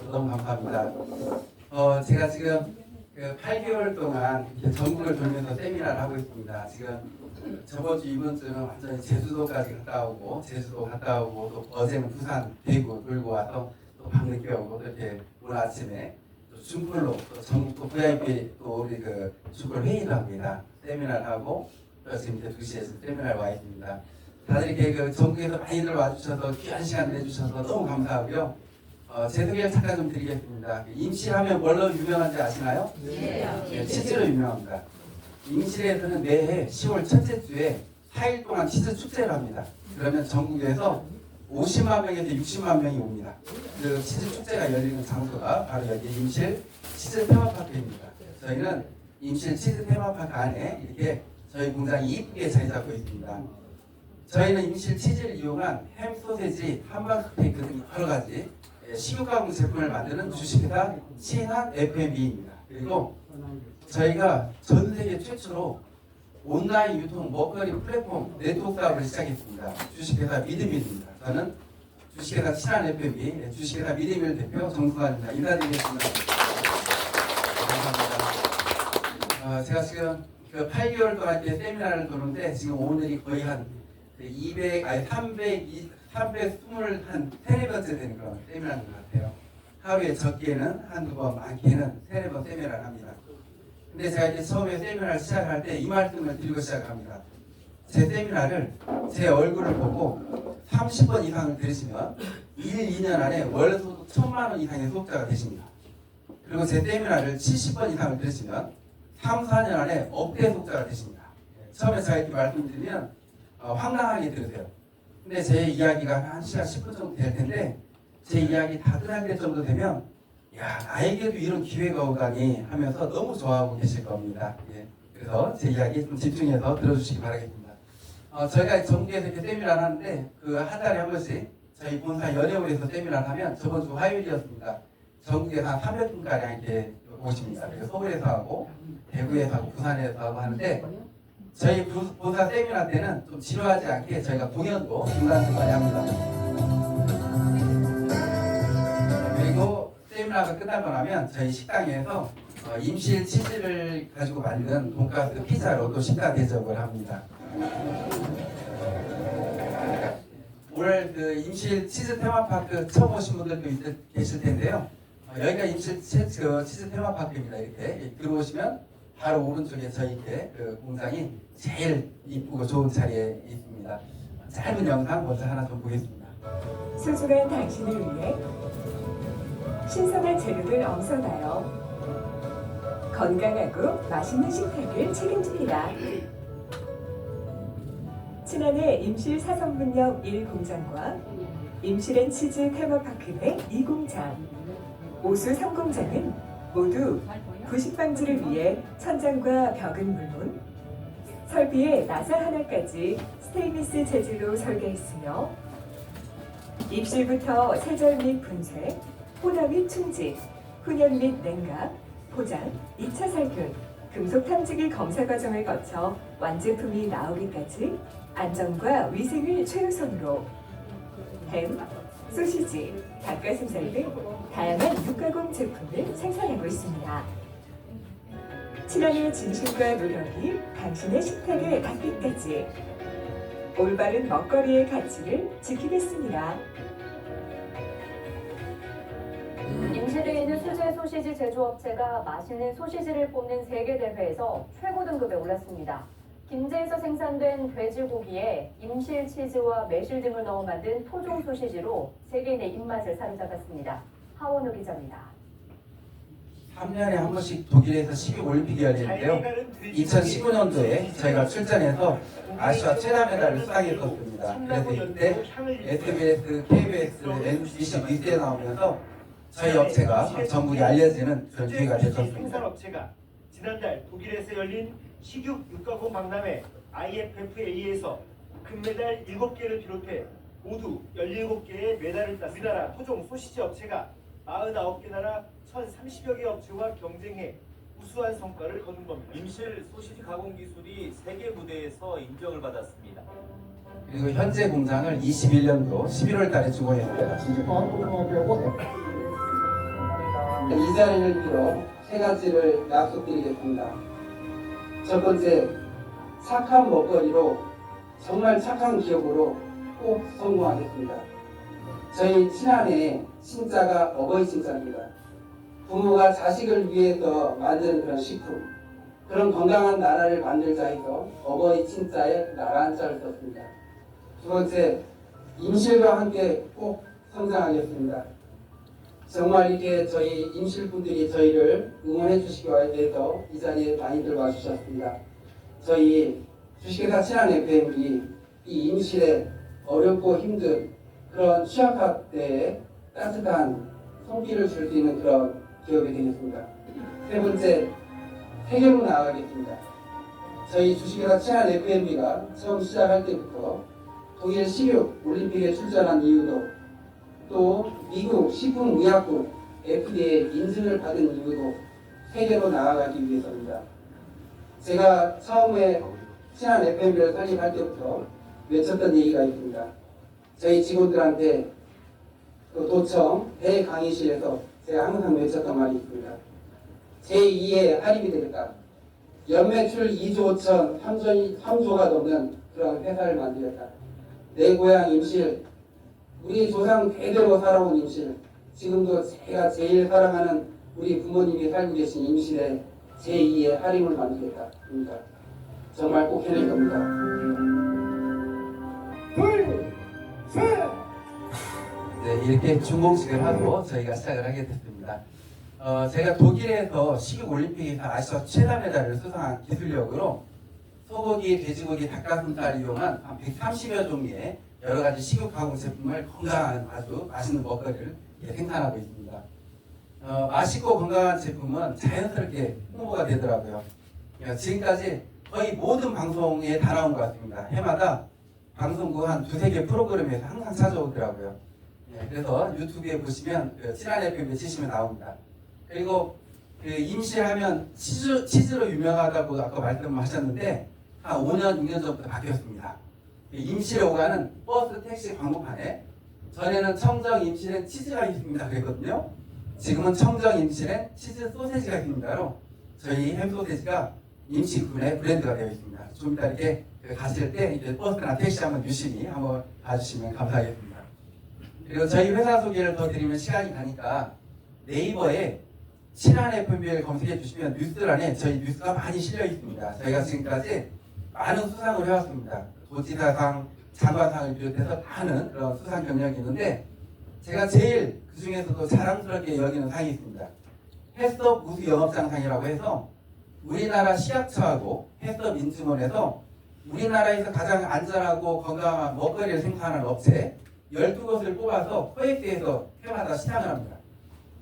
너무 감사합니다. 제가 지금 그 8개월 동안 이렇게 전국을 돌면서 세미나를 하고 있습니다. 지금 저번 주 이번 주는 완전히 제주도까지 갔다 오고 또 어제는 부산, 대구 돌고 와서 또 밤늦게 오고 또 이렇게 오늘 아침에 또 중불로 또 전국 또 VIP 또 우리 그 중불 회의를 합니다. 세미나를 하고 또 지금 이제 2시에 세미나를 와 있습니다. 다들 이렇게 그 전국에서 많이들 와주셔서 귀한 시간 내주셔서 너무 감사하고요. 제 소개를 잠깐 좀 드리겠습니다. 임실하면 뭘로 유명한지 아시나요? 네, 치즈로 유명합니다. 임실에서는 매해 10월 첫째 주에 4일 동안 치즈 축제를 합니다. 그러면 전국에서 50만 명에서 60만 명이 옵니다. 그 치즈 축제가 열리는 장소가 바로 여기 임실 치즈 테마파크입니다. 저희는 임실 치즈 테마파크 안에 이렇게 저희 공장이 이쁘게 자리 잡고 있습니다. 저희는 임실 치즈를 이용한 햄, 소세지, 함박 스테이크 등 여러 가지 식육가공 제품을 만드는 주식회사 신한 F&B입니다. 그리고 저희가 전 세계 최초로 온라인 유통 먹거리 플랫폼 네트워크 사업을 시작했습니다. 주식회사 미드밀입니다. 저는 주식회사 신한 F&B, 주식회사 미드밀 대표 정승환입니다. 인사드리겠습니다. 감사합니다. 제가 지금 그 8개월 동안 이렇게 세미나를 도는데 지금 오늘이 거의 한 323번째 되는 그런 세미나인 것 같아요. 하루에 적게는 한두 번, 많게는 3-4번 세미나를 합니다. 근데 제가 이제 처음에 세미나를 시작할 때 이 말씀을 드리고 시작합니다. 제 세미나를 제 얼굴을 보고 30번 이상을 들으시면 1-2년 안에 월 소득 1,000만 원 이상의 소득자가 되십니다. 그리고 제 세미나를 70번 이상을 들으시면 3-4년 안에 억대 소득자가 되십니다. 처음에 제가 이렇게 말씀드리면 황당하게 들으세요. 근데 제 이야기가 한 1시간 10분 정도 될 텐데 제 이야기 다 끝날 정도 되면 야, 나에게도 이런 기회가 오다니 하면서 너무 좋아하고 계실 겁니다. 예. 그래서 제 이야기 좀 집중해서 들어주시기 바라겠습니다. 저희가 전국에서 이렇게 세미나를 하는데 그 한 달에 한 번씩 저희 본사 연예홀에서 세미나를 하면 저번 주 화요일이었습니다. 전국에서 한 300분가량 이렇게 오십니다. 그래서 서울에서 하고 대구에서 하고 부산에서 하고 하는데 저희 본사 세미나 때는 좀 지루하지 않게 저희가 공연도 중간중간에 합니다. 그리고 세미나가 끝나고 나면 저희 식당에서 임실 치즈를 가지고 만든 돈가스 피자로 또 식사 대접을 합니다. 오늘 그 임실 치즈 테마파크 처음 오신 분들도 계실 텐데요. 여기가 임실 치즈 테마파크입니다. 이렇게 들어오시면 바로 오른쪽에 저희 그 공장이 제일 이쁘고 좋은 자리에 있습니다. 짧은 영상 먼저 하나 좀 보겠습니다. 소중한 당신을 위해 신선한 재료를 엄선하여 건강하고 맛있는 식탁을 책임집니다. 친환의 임실 4성분역 1공장과 임실앤치즈 테마파크 내 2공장, 오수 3공장은 모두 부식 방지를 위해 천장과 벽은 물론 설비의 나사 하나까지 스테인리스 재질로 설계했으며 입실부터 세절 및 분쇄, 호나 및 충직, 훈연 및 냉각, 포장, 2차 살균, 금속 탐지기 검사 과정을 거쳐 완제품이 나오기까지 안전과 위생을 최우선으로 햄, 소시지, 닭가슴살 등 다양한 육가공 제품을 생산하고 있습니다. 친환의 진심과 노력이 당신의 식탁의 닿기까지 올바른 먹거리의 가치를 지키겠습니다. 임실에 있는 수제 소시지 제조업체가 맛있는 소시지를 뽑는 세계대회에서 최고 등급에 올랐습니다. 김제에서 생산된 돼지고기에 임실 치즈와 매실 등을 넣어 만든 토종 소시지로 세계인의 입맛을 사로잡았습니다. 하원우 기자입니다. 3년에 한 번씩 독일에서 12올림픽이 열리는데요. 2015년도에 저희가 출전해서 아시아 최다 메달을 수상했었습니다. 그래서 이때 SBS, KBS, MBC 뉴스에 나오면서 저희 업체가 전국에 알려지는 그런 기회가 됐었습니다. 생산업체가 지난달 독일에서 열린 식육 육가공 박람회 IFFA에서 금메달 7개를 비롯해 모두 17개의 메달을 땄 우리나라 토종 소시지 업체가 49개 나라 1,030여 개 업체와 경쟁해 우수한 성과를 거둔 겁니다. 임실 소시지 가공 기술이 세계 무대에서 인정을 받았습니다. 그리고 현재 공장을 21년도 11월 달에 준공했습니다. 이 자리를 빌어 세 가지를 약속드리겠습니다. 첫 번째, 착한 먹거리로 정말 착한 기억으로 꼭 성공하겠습니다. 저희 친한의 신자가 어버이 신자입니다. 부모가 자식을 위해서 만드는 그런 식품, 그런 건강한 나라를 만들자 해서 어버이 친자에 나라 한자를 썼습니다. 두 번째, 임실과 함께 꼭 성장하겠습니다. 정말 이렇게 저희 임실분들이 저희를 응원해 주시기 위해서 이 자리에 많이들 와주셨습니다. 저희 주식회사 친한 FM이 이 임실에 어렵고 힘든 그런 취약학 때에 따뜻한 손길을 줄 수 있는 그런 기업이 되겠습니다. 세 번째, 세계로 나아가겠습니다. 저희 주식회사 친한 FMB가 처음 시작할 때부터 독일 식육 올림픽에 출전한 이유도, 또 미국 식품의약국 FDA 인증을 받은 이유도 세계로 나아가기 위해서입니다. 제가 처음에 친한 FMB를 설립할 때부터 외쳤던 얘기가 있습니다. 저희 직원들한테 또 도청 대강의실에서 제가 항상 외쳤던 말이 있습니다. 제2의 할인이 되겠다. 연매출 2조 5천 3조가 넘는 그런 회사를 만들겠다. 내 고향 임실, 우리 조상 대대로 살아온 임실, 지금도 제가 제일 사랑하는 우리 부모님이 살고 계신 임실에 제2의 할인을 만들겠다. 입니다. 정말 꼭 해낼 겁니다. 네, 이렇게 준공식을 하고 저희가 시작을 하게 됐습니다. 제가 독일에서 식육올림픽에서 아시아 최다 메달을 수상한 기술력으로 소고기, 돼지고기, 닭가슴살 이용한 한 130여 종류의 여러 가지 식육 가공 제품을 건강한 아주 맛있는 먹거리를 생산하고 있습니다. 맛있고 건강한 제품은 자연스럽게 홍보가 되더라고요. 지금까지 거의 모든 방송에 다 나온 것 같습니다. 해마다 방송국 한 두세 개 프로그램에서 항상 찾아오더라고요. 그래서 유튜브에 보시면 친한 FM에 치시면 나옵니다. 그리고 임실하면 치즈로 유명하다고 아까 말씀하셨는데 한 5년, 6년 전부터 바뀌었습니다. 임실에 오가는 버스, 택시 광고판에 전에는 청정 임실엔 치즈가 있습니다 그랬거든요. 지금은 청정 임실엔 치즈 소세지가 있습니다로 저희 햄 소세지가 임실군의 브랜드가 되어 있습니다. 좀 이따 이렇게 가실 때 이제 버스나 택시 한번 유심히 한번 봐주시면 감사하겠습니다. 그리고 저희 회사 소개를 더 드리면 시간이 가니까 네이버에 친한 FMB를 검색해 주시면 뉴스란에 저희 뉴스가 많이 실려 있습니다. 저희가 지금까지 많은 수상을 해왔습니다. 도지사상, 장관상을 비롯해서 많은 그런 수상 경력이 있는데 제가 제일 그 중에서도 자랑스럽게 여기는 상이 있습니다. 해썹 우수 영업장상이라고 해서 우리나라 식약처하고 해썹 인증원에서 우리나라에서 가장 안전하고 건강한 먹거리를 생산하는 업체 12곳을 뽑아서 코엑스에서 해마다 시상을 합니다.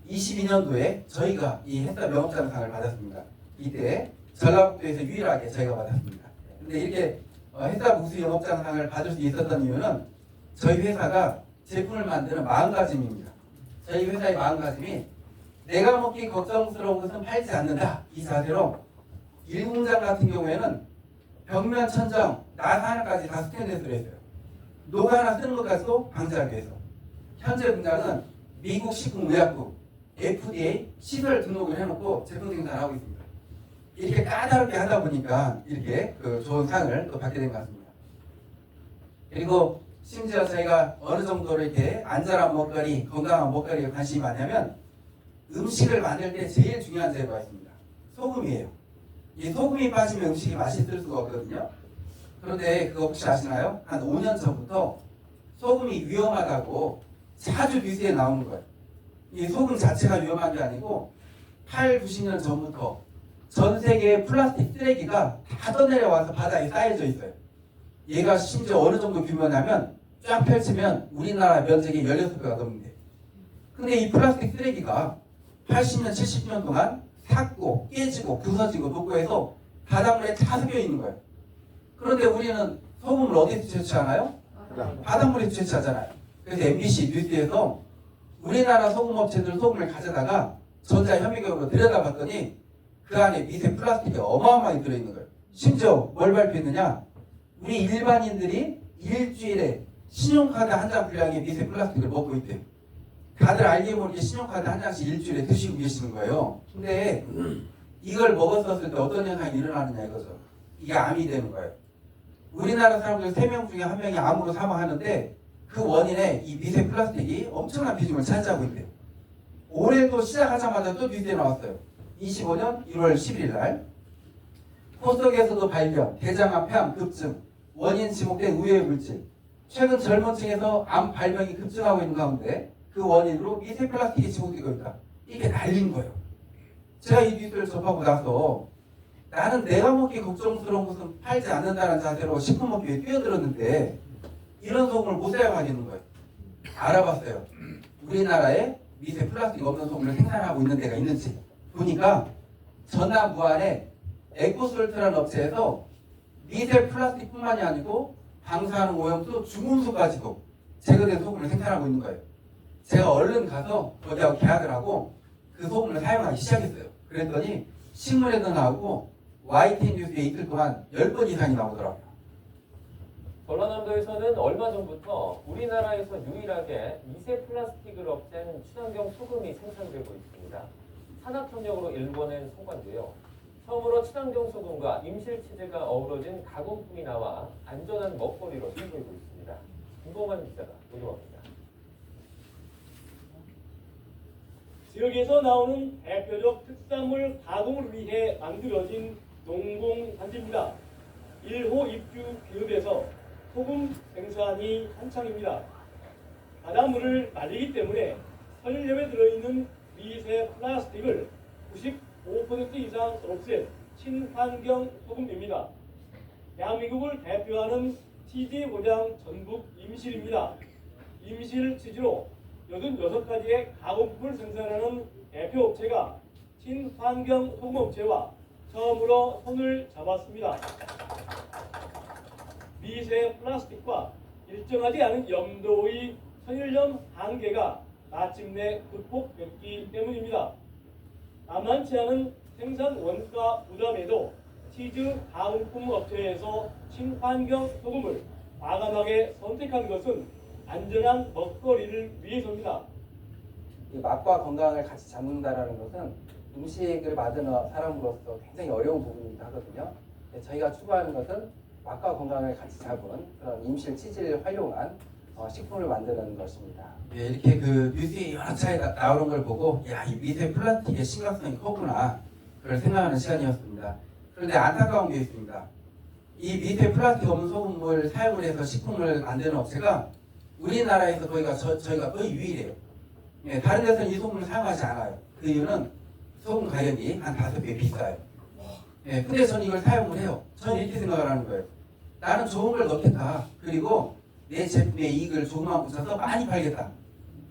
22년도에 저희가 이 해썹 영업장상을 받았습니다. 이때 전라북도에서 유일하게 저희가 받았습니다. 근데 이렇게 해썹 우수 영업장상을 받을 수 있었던 이유는 저희 회사가 제품을 만드는 마음가짐입니다. 저희 회사의 마음가짐이 내가 먹기 걱정스러운 것은 팔지 않는다. 이 자세로 일공장 같은 경우에는 벽면, 천장, 나사 하나까지 다 스테인레스로 했어요. 노가 하나 쓰는 것까지도 방지하기 위해서. 현재 공장은 미국 식품의약국 FDA 시설 등록을 해놓고 제품 생산하고 있습니다. 이렇게 까다롭게 하다 보니까 이렇게 좋은 상을 또 받게 된 것 같습니다. 그리고 심지어 저희가 어느 정도로 이렇게 안전한 먹거리, 건강한 먹거리에 관심이 많냐면 음식을 만들 때 제일 중요한 재료가 있습니다. 소금이에요. 이 소금이 빠지면 음식이 맛있을 수가 없거든요. 그런데 그거 혹시 아시나요? 한 5년 전부터 소금이 위험하다고 자주 뉴스에 나오는 거예요. 이 소금 자체가 위험한 게 아니고 8, 90년 전부터 전 세계의 플라스틱 쓰레기가 다 떠내려와서 바다에 쌓여져 있어요. 얘가 심지어 어느 정도 규모냐면 쫙 펼치면 우리나라 면적이 16배가 넘는데, 근데 이 플라스틱 쓰레기가 80년, 70년 동안 삭고 깨지고 부서지고 녹고 해서 바닷물에 다 섞여 있는 거예요. 그런데 우리는 소금을 어디서 채취하나요? 바닷물에서 채취하잖아요. 그래서 MBC 뉴스에서 우리나라 소금업체들 소금을 가져다가 전자현미경으로 들여다봤더니 그 안에 미세 플라스틱이 어마어마하게 들어있는 거예요. 심지어 뭘 발표했느냐? 우리 일반인들이 일주일에 신용카드 한 장 분량의 미세 플라스틱을 먹고 있대요. 다들 알게 모르게 신용카드 한 장씩 일주일에 드시고 계시는 거예요. 근데 이걸 먹었었을 때 어떤 현상이 일어나느냐 이거죠. 이게 암이 되는 거예요. 우리나라 사람들 3명 중에 1명이 암으로 사망하는데 그 원인에 이 미세 플라스틱이 엄청난 비중을 차지하고 있대요. 올해도 시작하자마자 또 뉴스에 나왔어요. 25년 1월 11일 날 코 속에서도 발견, 대장암, 폐암 급증, 원인 지목된 우회 물질. 최근 젊은 층에서 암 발병이 급증하고 있는 가운데 그 원인으로 미세 플라스틱이 지목되고 있다. 이게 난리인 거예요. 제가 이 뉴스를 접하고 나서 나는 내가 먹기 걱정스러운 것은 팔지 않는다는 자세로 식품 먹기에 뛰어들었는데 이런 소금을 못 사용하겠는 거예요. 알아봤어요. 우리나라에 미세 플라스틱 없는 소금을 생산하고 있는 데가 있는지 보니까 전남 무안에 에코솔트라는 업체에서 미세 플라스틱뿐만이 아니고 방사능 오염수, 중금속까지도 제거된 소금을 생산하고 있는 거예요. 제가 얼른 가서 거기하고 계약을 하고 그 소금을 사용하기 시작했어요. 그랬더니 신문에도 나오고 YTN 뉴스에 이틀 동안 10번 이상이 나오더라고요. 전라남도에서는 얼마 전부터 우리나라에서 유일하게 미세 플라스틱을 없앤 친환경 소금이 생산되고 있습니다. 산학협력으로 일궈낸 소관도요. 처음으로 친환경 소금과 임실치즈가 어우러진 가공품이 나와 안전한 먹거리로 선보이고 있습니다. 김봉환 기자가 보도합니다. 지역에서 나오는 대표적 특산물 가공을 위해 만들어진 농공단지입니다. 1호 입주 기업에서 소금 생산이 한창입니다. 바닷물을 말리기 때문에 설립에 들어있는 미세 플라스틱을 95% 이상 없앤 친환경 소금입니다. 대한민국을 대표하는 치즈 고장 전북 임실입니다. 임실 치즈로 86가지의 가공품을 생산하는 대표 업체가 친환경 소금 업체와 처음으로 손을 잡았습니다. 미세 플라스틱과 일정하지 않은 염도의 선율염 한계가 마침내 극복됐기 때문입니다. 만만치 않은 생산 원가 부담에도 치즈 가공품 업체에서 친환경 소금을 과감하게 선택한 것은 안전한 먹거리를 위해서입니다. 이 맛과 건강을 같이 잡는다라는 것은 음식을 만드는 사람으로서 굉장히 어려운 부분이기도 하거든요. 저희가 추구하는 것은 맛과 건강을 같이 잡은 그런 임실 치즈를 활용한 식품을 만드는 것입니다. 예, 이렇게 그 뉴스에 여러 차례 나오는 걸 보고 야, 이 미세 플라스틱의 심각성이 커구나 그걸 생각하는 시간이었습니다. 그런데 안타까운 게 있습니다. 이 미세 플라스틱 없는 소금을 사용을 해서 식품을 만드는 업체가 우리나라에서 저희가 거의 유일해요. 예, 다른 데서는 이 소금을 사용하지 않아요. 그 이유는 소금 가격이 한 5배 비싸요. 예, 근데 저는 이걸 사용을 해요. 저는 이렇게 생각을 하는 거예요. 나는 좋은 걸 넣겠다. 그리고 내 제품의 이익을 조금만 붙여서 많이 팔겠다.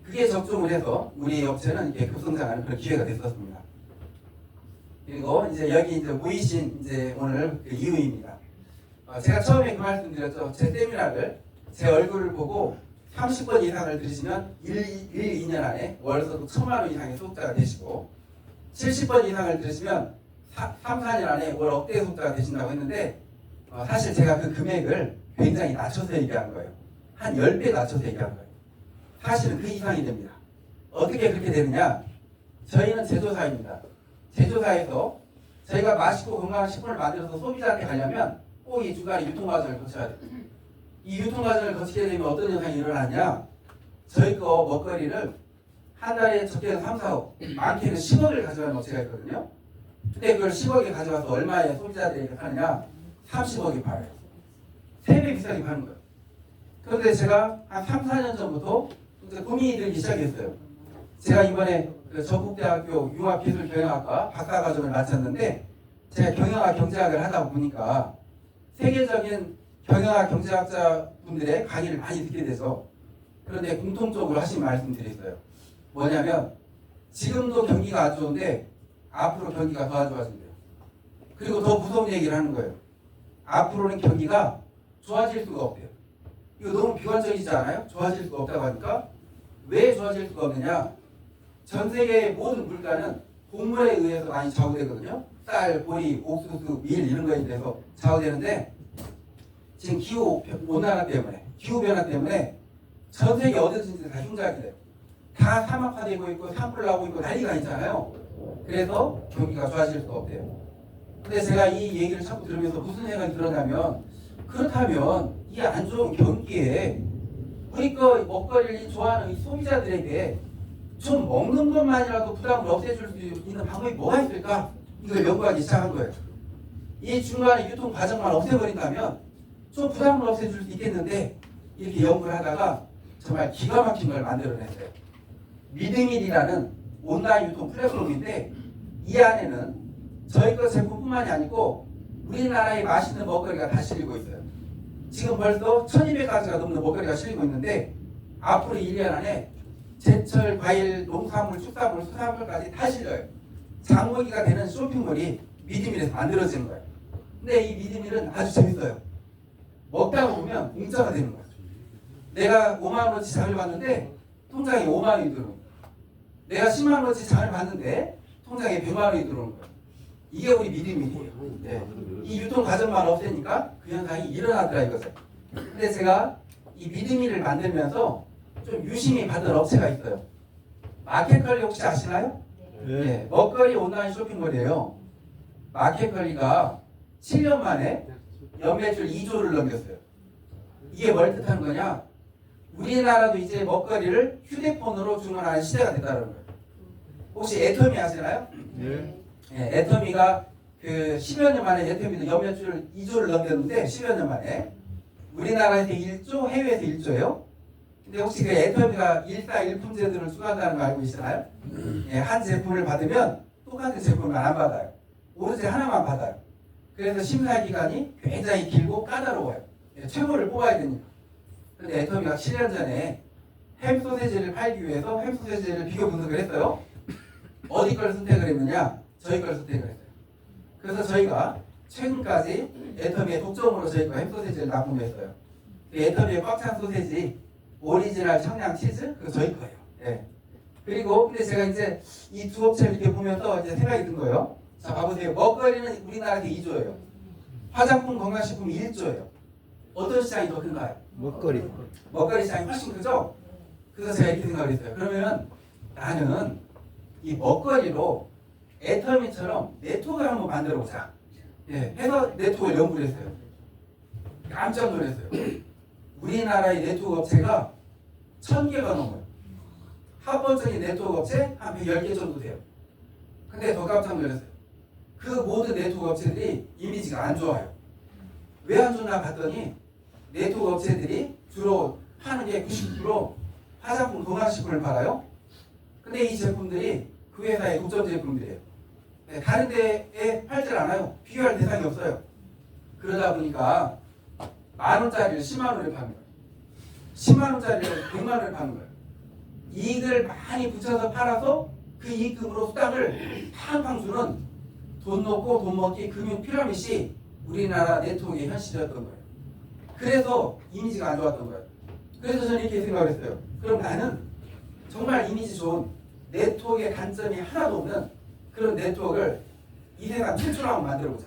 그게 적중을 해서 우리 업체는 이렇게 급성장하는 그런 기회가 됐었습니다. 그리고 이제 여기 이제 모이신 이제 오늘 그 이유입니다. 제가 처음에 그 말씀 드렸죠. 제 세미나를 제 얼굴을 보고 30번 이상을 들으시면 2년 안에 월소득 1,000만 원 이상의 소득자가 되시고 70번 이상을 들으시면 3, 4년 안에 월 억대 소득자가 되신다고 했는데 사실 제가 그 금액을 굉장히 낮춰서 얘기한 거예요. 한 10배 낮춰서 얘기한 거예요. 사실은 그 이상이 됩니다. 어떻게 그렇게 되느냐? 저희는 제조사입니다. 제조사에서 저희가 맛있고 건강한 식품을 만들어서 소비자한테 가려면 꼭 이 중간에 유통과정을 거쳐야 돼요. 이 유통과정을 거치게 되면 어떤 현상이 일어나냐? 저희 거 먹거리를 한 달에 적게는 3, 4억, 많게는 10억을 가져가는 업체가 있거든요. 근데 그걸 10억에 가져가서 얼마에 소비자들에게 파느냐? 30억에 팔아요. 3배 비싸게 파는 거예요. 그런데 제가 한 3, 4년 전부터 이제 고민이 들기 시작했어요. 제가 이번에 그 전국대학교 융합기술경영학과 박사과정을 마쳤는데 제가 경영학 경제학을 하다 보니까 세계적인 경영학 경제학자 분들의 강의를 많이 듣게 돼서 그런데 공통적으로 하신 말씀들이 있어요. 뭐냐면 지금도 경기가 안 좋은데 앞으로 경기가 더 안 좋아진대요. 그리고 더 무서운 얘기를 하는 거예요. 앞으로는 경기가 좋아질 수가 없대요. 이거 너무 비관적이지 않아요? 좋아질 수가 없다고 하니까 왜 좋아질 수가 없느냐? 전 세계의 모든 물가는 곡물에 의해서 많이 좌우되거든요. 쌀, 보리, 옥수수, 밀 이런 거에 대해서 좌우되는데 지금 기후 온난화 때문에, 기후 변화 때문에 전 세계 어디든지 다 흉작이 돼요. 다 사막화되고 있고 산불 나고 있고 난리가 있잖아요. 그래서 경기가 좋아질 수가 없대요. 근데 제가 이 얘기를 자꾸 들으면서 무슨 생각이 들었냐면, 그렇다면 이 안 좋은 경기에 우리 거 먹거리를 좋아하는 이 소비자들에게 좀 먹는 것만이라도 부담을 없애줄 수 있는 방법이 뭐가 있을까? 이걸 연구하기 시작한 거예요. 이 중간에 유통 과정만 없애버린다면 좀 부담을 없애줄 수 있겠는데, 이렇게 연구를 하다가 정말 기가 막힌 걸 만들어냈어요. 미드밀이라는 온라인 유통 플랫폼인데, 이 안에는 저희 거 제품뿐만이 아니고 우리나라의 맛있는 먹거리가 다 실리고 있어요. 지금 벌써 1200가지가 넘는 먹거리가 실리고 있는데, 앞으로 1년 안에 제철, 과일, 농산물, 축산물, 수산물까지 다 실려요. 장모기가 되는 쇼핑몰이 미드밀에서 만들어지는 거예요. 근데 이 미드밀은 아주 재밌어요. 먹다가 보면 공짜가 되는 거예요. 내가 5만 원어치 장을 봤는데 통장에 5만 원이 들어오는 거예요. 내가 10만 원어치 장을 봤는데 통장에 100만 원이 들어오는 거예요. 이게 우리 미드밀이에요. 네. 이 유통 과정만 없애니까 그 현상이 일어나더라 이거죠. 근데 제가 이 미드밀을 만들면서 좀 유심히 받은 업체가 있어요. 마켓컬리 혹시 아시나요? 네. 먹거리 온라인 쇼핑몰이에요. 마켓컬리가 7년 만에 연매출 2조를 넘겼어요. 이게 뭘 뜻하는 거냐? 우리나라도 이제 먹거리를 휴대폰으로 주문하는 시대가 됐다는 거예요. 혹시 애터미 아시나요? 네. 애터미가 그 10여 년 만에 애터미도 연매출 2조를 넘겼는데 10여 년 만에 우리나라에서 1조, 해외에서 1조예요. 근데 혹시 그 애터미가 일사일품제들을 수강한다는 거 알고 계시나요? 한 제품을 받으면 똑같은 제품을 안 받아요. 오로지 하나만 받아요. 그래서 심사 기간이 굉장히 길고 까다로워요. 최고를 뽑아야 되니까. 근데 애터미가 7년 전에 햄 소세지를 팔기 위해서 햄 소세지를 비교 분석을 했어요. 어디 걸 선택을 했느냐? 저희 걸 선택을 했어요. 그래서 저희가 최근까지 애터미의 독점으로 저희가 햄 소세지를 납품했어요. 애터미의 꽉 찬 소세지, 오리지널 청양 치즈, 그거 저희 거예요. 예. 그리고 근데 제가 이제 이 두 업체를 이렇게 보면서 이제 생각이 든 거예요. 자, 봐보세요. 먹거리는 우리나라에 2조예요. 화장품, 건강식품이 1조예요. 어떤 시장이 더 큰가요? 먹거리. 먹거리 시장이 훨씬 크죠? 그래서 제가 이렇게 생각을 했어요. 그러면 나는 이 먹거리로 애터미처럼 네트워크를 한번 만들어 보자. 예, 해서 네트워크를 연구를 했어요. 깜짝 놀랐어요. 우리나라의 네트워크 업체가 1000개가 넘어요. 합법적인 네트워크 업체 한 110개 정도 돼요. 근데 더 깜짝 놀랐어요. 그 모든 네트워크 업체들이 이미지가 안 좋아요. 왜 안 좋나 봤더니 네트워크 업체들이 주로 파는 게 90% 화장품, 건강식품을 팔아요. 근데 이 제품들이 그 회사의 독점 제품들이에요. 다른 데에 팔질 않아요. 비교할 대상이 없어요. 그러다 보니까 10,000원짜리를 10만 원에 파는 거예요. 10만 원짜리를 100만 원에 파는 거예요. 이익을 많이 붙여서 팔아서 그 이익금으로 수당을 팡팡 주는 돈 놓고 돈 먹기 금융 피라밋이 우리나라 네트워크의 현실이었던 거예요. 그래서 이미지가 안 좋았던 거예요. 그래서 저는 이렇게 생각을 했어요. 그럼 나는 정말 이미지 좋은 네트워크의 단점이 하나도 없는 그런 네트워크를 이 세상 최초로 한번 만들어보자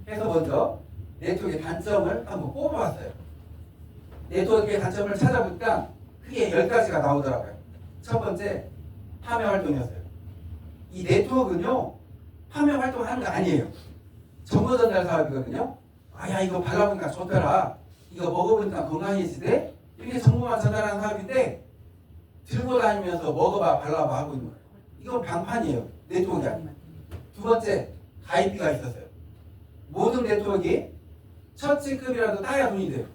해서 먼저 네트워크의 단점을 한번 뽑아봤어요. 네트워크의 단점을 찾아보니까 크게 10가지가 나오더라고요. 첫 번째, 판매 활동이었어요. 이 네트워크는요, 판매 활동하는 거 아니에요. 정보 전달 사업이거든요. 야 이거 발라보니까 좋더라. 이거 먹어보니까 건강해지대. 이렇게 정보만 전달하는 사업인데 들고 다니면서 먹어봐, 발라봐 하고 있는 거예요. 이건 방판이에요. 네트워크가 아니에요. 두 번째, 가입비가 있었어요. 모든 네트워크가 첫 직급이라도 따야 돈이 돼요.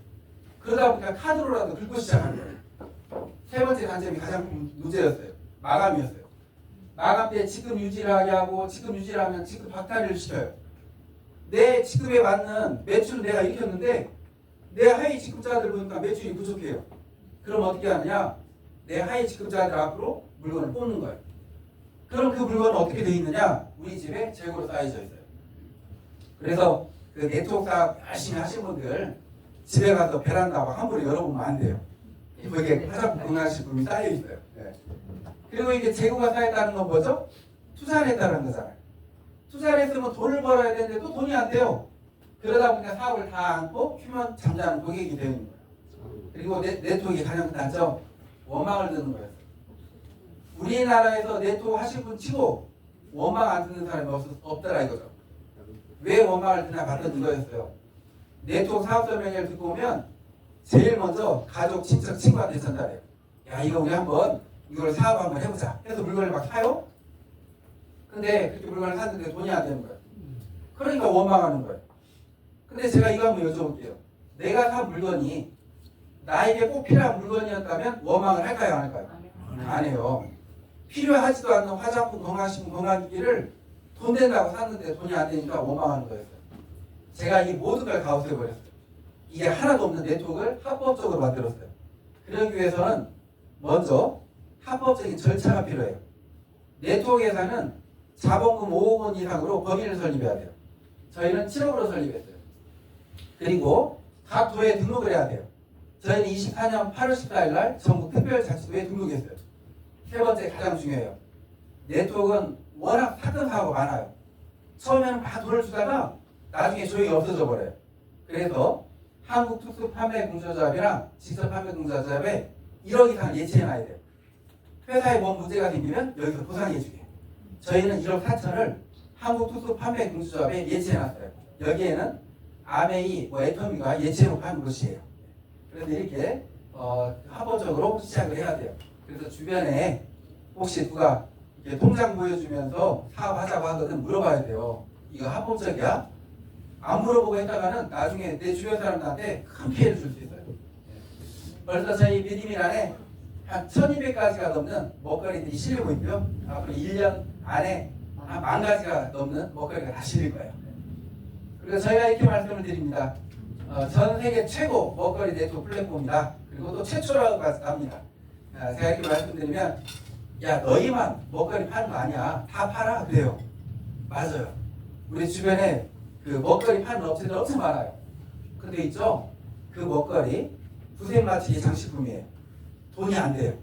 그러다 보니까 카드로라도 긁고 시작하는 거예요. 세 번째 단점이 가장 큰 문제였어요. 마감이었어요. 마감 때 지급 유지를 하게 하고 지급 유지를 하면 지급 박탈을 시켜요. 내 지급에 맞는 매출은 내가 일으켰는데 내 하위 지급자들 보니까 매출이 부족해요. 그럼 어떻게 하느냐? 내 하위 지급자들 앞으로 물건을 뽑는 거예요. 그럼 그 물건은 어떻게 되어 있느냐? 우리 집에 재고로 쌓여져 있어요. 그래서 그 네트워크 사업 열심히 하신 분들 집에 가서 베란다하고 함부로 열어보면 안 돼요. 거기에 화장품, 건강식품이 쌓여 있어요. 네. 그리고 이게 재고가 쌓였다는 건 뭐죠? 투자를 했다는 거잖아요. 투자를 했으면 돈을 벌어야 되는데 또 돈이 안 돼요. 그러다 보니까 사업을 다 안고 휴면 잠자는 고객이 되는 거예요. 그리고 네트워크의 가장 큰 단점, 원망을 듣는 거예요. 우리나라에서 네트워크 하실 분 치고 원망 안 듣는 사람이 없더라 이거죠. 왜 원망을 듣나 봤더니 이거였어요. 네트워크 사업 설명회를 듣고 오면 제일 먼저 가족, 친척, 친구한테 전달해요. 야, 이거 우리 한번 이걸 사업 한번 해보자. 해서 물건을 막 사요. 근데 그렇게 물건을 샀는데 돈이 안 되는 거예요. 그러니까 원망하는 거예요. 근데 제가 이거 한번 여쭤볼게요. 내가 산 물건이 나에게 꼭 필요한 물건이었다면 원망을 할까요, 안 할까요? 안 해요. 필요하지도 않는 화장품, 건강식품, 건강기기를 돈 된다고 샀는데 돈이 안 되니까 원망하는 거였어요. 제가 이 모든 걸 다 없애버렸어요. 이게 하나도 없는 네트워크를 합법적으로 만들었어요. 그러기 위해서는 먼저 합법적인 절차가 필요해요. 네트워크 회사는 자본금 5억 원 이상으로 법인을 설립해야 돼요. 저희는 7억으로 설립했어요. 그리고 각 도에 등록을 해야 돼요. 저희는 24년 8월 14일 날 전국 특별자치도에 등록했어요. 세 번째 가장 중요해요. 네트워크는 워낙 사건 사고가 많아요. 처음에는 막 돈을 주다가 나중에 조용히 없어져 버려요. 그래서 한국특수판매공사조합이랑 직접판매공사조합에 1억 이상 예치해놔야 돼요. 회사에 뭔 문제가 생기면 여기서 보상해주게. 저희는 1억 4천을 한국특수판매공사조합에 예치해놨어요. 여기에는 아메이, 애터미가 예치해놓고 하는 곳이에요. 그래서 이렇게 합법적으로 시작을 해야 돼요. 그래서 주변에 혹시 누가 이렇게 통장 보여주면서 사업하자고 하거든 물어봐야 돼요. 이거 합법적이야? 안 물어보고 했다가는 나중에 내 주변 사람들한테 큰 피해를 줄 수 있어요. 벌써 저희 미디밀 안에 한 1200가지가 넘는 먹거리들이 실리고 있고요. 앞으로 1년 안에 한 10,000가지가 넘는 먹거리가 다 실릴 거예요. 그리고 저희가 이렇게 말씀을 드립니다. 전 세계 최고 먹거리 네트워크 플랫폼이다. 그리고 또 최초라고 합니다. 제가 이렇게 말씀드리면 야, 너희만 먹거리 파는 거 아니야. 다 팔아. 그래요. 맞아요. 우리 주변에 그 먹거리 파는 업체들 엄청 많아요. 근데 있죠? 그 먹거리 구색 맞추기 장식품이에요. 돈이 안 돼요.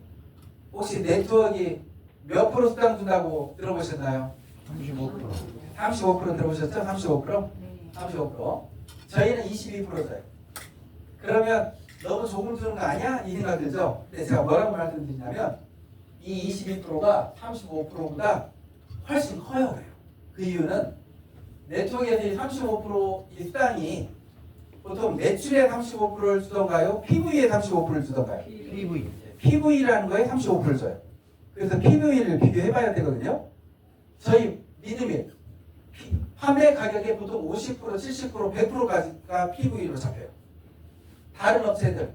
혹시 네트워크가 몇 프로 수당 준다고 들어보셨나요? 35%. 35% 들어보셨죠? 35%? 35%. 저희는 22%죠. 그러면 너무 조금 주는 거 아니야? 이 생각 들죠? 근데 제가 뭐라고 말씀드리냐면 이 22%가 35%보다 훨씬 커요. 그래요. 그 이유는 네트워크에서 35%이 수당이 보통 매출의 35%를 주던가요? PV의 35%를 주던가요? PV라는 거에 35%를 줘요. 그래서 PV를 비교해봐야 되거든요. 저희 믿음이 판매 가격의 보통 50%, 70%, 100%까지가 PV로 잡혀요. 다른 업체들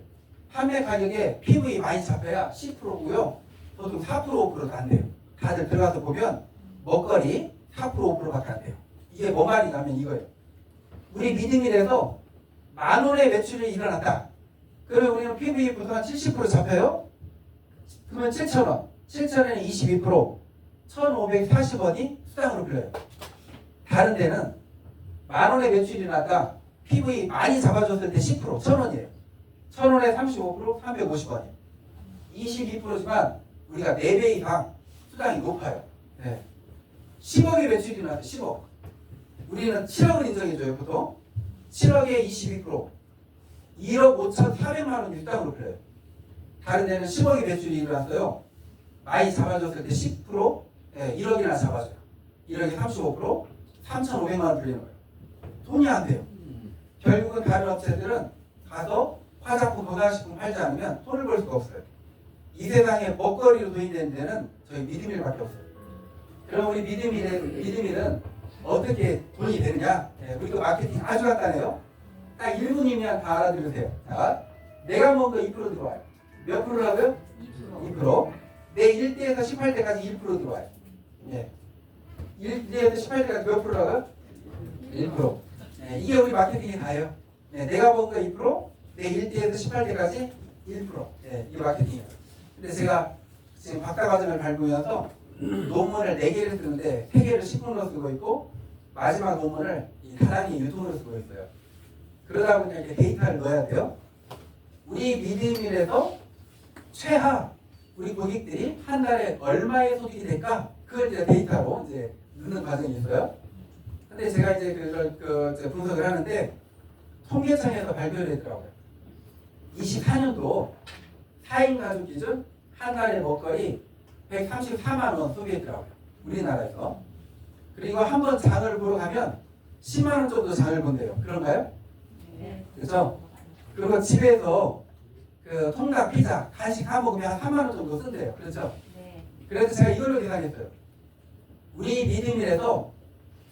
판매 가격에 PV 많이 잡혀야 10%고요. 보통 4%, 5%도 안 돼요. 다들 들어가서 보면 먹거리 4%, 5%밖에 안 돼요. 이게 뭐 말이냐면 이거예요. 우리 믿음이라서 10,000원의 매출이 일어났다. 그러면 우리는 PV 보통 한 70% 잡혀요. 그러면 7,000원. 7,000원에 22%. 1,540원이 수당으로 풀려요. 다른 데는 10,000원의 매출이 났다. PV 많이 잡아줬을 때 10%, 1,000원이에요. 1,000원에 35%, 350원이에요. 22%지만 우리가 4배 이상 수당이 높아요. 네. 10억의 매출이 나왔어요. 10억. 우리는 7억을 인정해줘요. 보통. 7억에 22%. 1억 5,400만 원이 수당으로 풀려요. 다른 데는 10억의 매출이 일어났어요. 많이 잡아줬을 때 10%, 1억이나 잡아줘요. 1억에 35%, 3,500만 원 풀리는 거예요. 돈이 안 돼요. 결국은 다른 업체들은 가서 화장품, 건강식품 팔지 않으면 돈을 벌 수가 없어요. 이 세상에 먹거리로 돈이 되는 데는 저희 믿음일밖에 없어요. 그럼 우리 믿음일은 어떻게 돈이 되느냐? 우리가 마케팅 아주 간단해요. 딱 1분이면 다 알아들으세요. 자, 내가 먹은 거 2% 들어와요. 몇 프로라고요? 2%. 내 1대에서 18대까지 1% 들어와요. 네. 1대에서 18대까지 몇 프로라고요? 1%. 네, 이게 우리 마케팅이 다예요. 네, 내가 먹은 거 2%, 내 1대에서 18대까지 1%. 네, 이게 마케팅이에요. 근데 제가 지금 박사과정을 밟으면서 논문을 4개를 쓰는데 3개를 식품으로 쓰고 있고 마지막 논문을 이 다단히 유통으로 쓰고 있어요. 그러다 보니까 이렇게 데이터를 넣어야 돼요. 우리 믿음일에서 최하 우리 고객들이 한 달에 얼마의 소득이 될까? 그걸 이제 데이터로 이제 넣는 과정이 있어요. 근데 제가 이제 그걸 분석을 하는데 통계청에서 발표를 했더라고요. 24년도 4인 가족 기준 한 달에 먹거리 134만 원 소비했더라고요. 우리나라에서. 그리고 한 번 장을 보러 가면 10만 원 정도 장을 본대요. 그런가요? 그렇죠? 그리고 집에서 그 통닭, 피자, 간식 사 먹으면 한 3만 원 정도 쓴대요. 그렇죠? 그래서 제가 이걸로 계산했어요. 우리 미드밀에서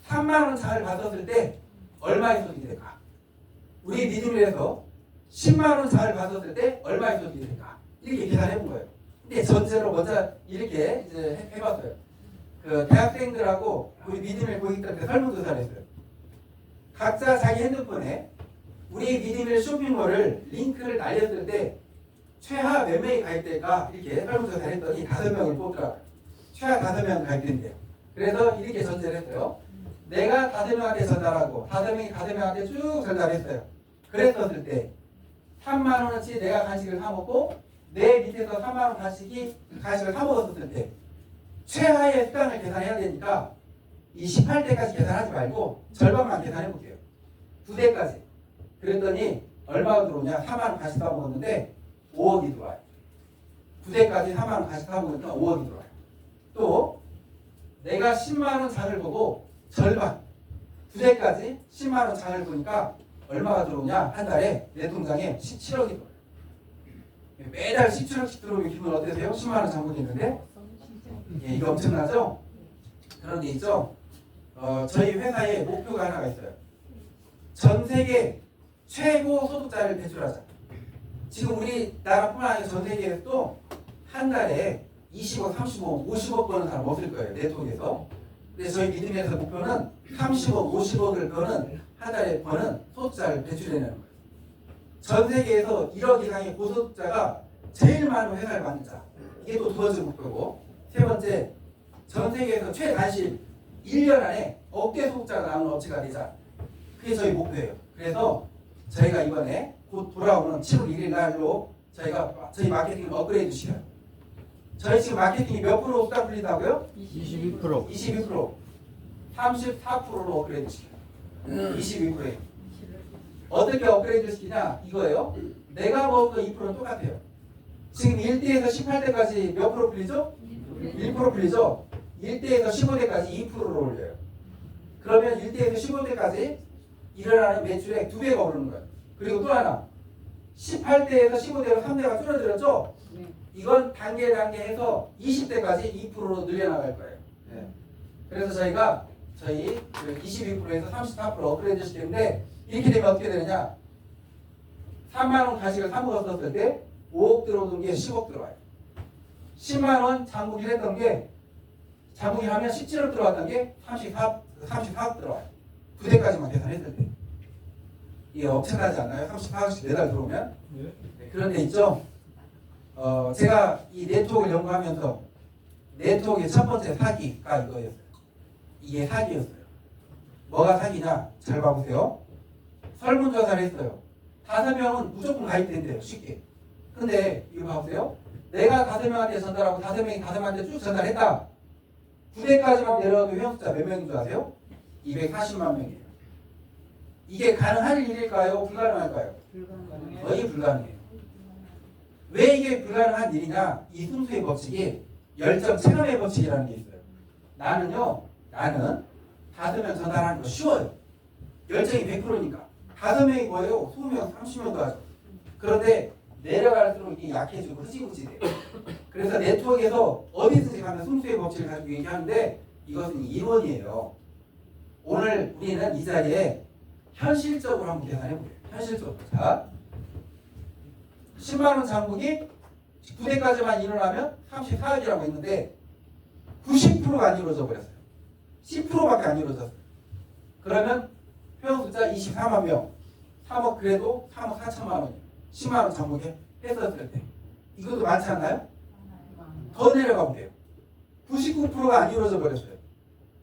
3만 원 장을 받았을 때 얼마의 소득이 될까? 우리 미드밀에서 10만 원 장을 받았을 때 얼마의 소득이 될까? 이렇게 계산해 본 거예요. 근데 전제로 먼저 이렇게 이제 해봤어요. 그 대학생들하고 우리 미드밀 고객들한테 설문조사를 했어요. 각자 자기 핸드폰에 우리 미드밀 쇼핑몰을 링크를 날렸을 때 최하 몇 명이 가입될까 이렇게 설문조사를 했더니 5명을 뽑더라고요. 최하 5명 가입된대요. 그래서 이렇게 전제를 했어요. 내가 5명한테 전달하고 5명이 5명한테 쭉 전달했어요. 그랬었을 때 3만 원어치 내가 간식을 사 먹고 내 밑에서 3만 원 간식을 사 먹었을 때 최하의 수당을 계산해야 되니까 이 18대까지 계산하지 말고 절반만 계산해 볼게요. 9대까지. 그랬더니 얼마가 들어오냐? 4만 원 간식 사 먹었는데 5억이 들어와요. 9대까지 4만 원 간식 사 먹으니까 5억이 들어와요. 또 내가 10만 원 장을 보고 절반 9대까지 10만 원 장을 보니까 얼마가 들어오냐? 한 달에 내 통장에 17억이 들어와요. 매달 17억씩 들어오면 기분 어떠세요? 10만 원 장 보겠는데? 예, 이거 엄청나죠? 그런데 있죠? 저희 회사에 목표가 하나가 있어요. 전 세계 최고 소득자를 배출하자. 지금 우리나라뿐만 아니라 전 세계에서도 한 달에 20억, 30억, 50억 버는 사람 없을 거예요. 네트워크에서. 근데 저희 믿음에서 목표는 30억, 50억을 버는 한 달에 버는 소득자를 배출해내는 거예요. 전 세계에서 1억 이상의 고소득자가 제일 많은 회사를 만들자. 이게 또 두 번째 목표고, 세 번째, 전 세계에서 최단실 1년 안에 억대 소득자가 나오는 업체가 되자. 그게 저희 목표예요. 그래서 저희가 이번에 곧 돌아오는 7월 1일 날로 저희 마케팅을 업그레이드 시켜요. 저희 지금 마케팅이 몇 프로 수당 풀린다고요? 22%. 22%. 34%로 업그레이드 시켜요. 22%예요. 어떻게 업그레이드 시키냐? 이거예요. 내가 먹은 2%는 똑같아요. 지금 1대에서 18대까지 몇 프로 풀리죠? 1% 풀리죠? 1대에서 15대까지 2%로 올려요. 그러면 1대에서 15대까지 일어나는 매출의 2배가 오르는 거예요. 그리고 또 하나, 18대에서 15대로 3대가 줄어들었죠? 이건 단계 해서 20대까지 2%로 늘려나갈 거예요. 네. 그래서 저희가 저희 22%에서 34% 업그레이드 시키는데 이렇게 되면 어떻게 되느냐? 3만 원 간식을 사 먹었을 때 5억 들어오는 게 10억 들어와요. 10만 원 장부기를 했던 게 장부기 하면 17억 들어왔던 게 34억 들어와요. 9대까지만 계산했을 때. 이게 엄청나지 않나요? 34억씩 매달 들어오면? 네, 그런데 있죠? 제가 이 네트워크를 연구하면서 네트워크의 첫 번째 사기가 이거였어요. 이게 사기였어요. 뭐가 사기냐? 잘 봐보세요. 설문조사를 했어요. 5명은 무조건 가입된대요. 쉽게. 근데 이거 봐보세요. 내가 5명한테 전달하고 5명이 5명한테 쭉 전달했다. 9대까지만 내려도 회원숫자 몇 명인 줄 아세요? 240만 명이에요. 이게 가능한 일일까요? 불가능할까요? 거의 불가능해요. 왜 이게 불가능한 일이냐? 이 순수의 법칙이 열정 체감의 법칙이라는 게 있어요. 나는 5명 전달하는 거 쉬워요. 열정이 100%니까. 5명이 뭐예요? 20명, 30명도 하죠. 그런데 내려갈수록 이게 약해지고 흐지부지 돼요. 그래서 네트워크에서 어디든지 가면 순수의 법칙을 가지고 얘기하는데 이것은 이론이에요. 오늘 우리는 이 자리에 현실적으로 한번 계산해 볼게요. 현실적으로. 자, 10만 원 장부기 9대까지만 일어나면 34억이라고 했는데 90%가 안 이루어져 버렸어요. 10%밖에 안 이루어졌어요. 그러면 회원 숫자 24만 명, 3억 그래도 3억 4천만 원, 10만 원 장부기 했었을 때 이것도 많지 않나요? 더 내려가 보세요. 99%가 안 이루어져 버렸어요.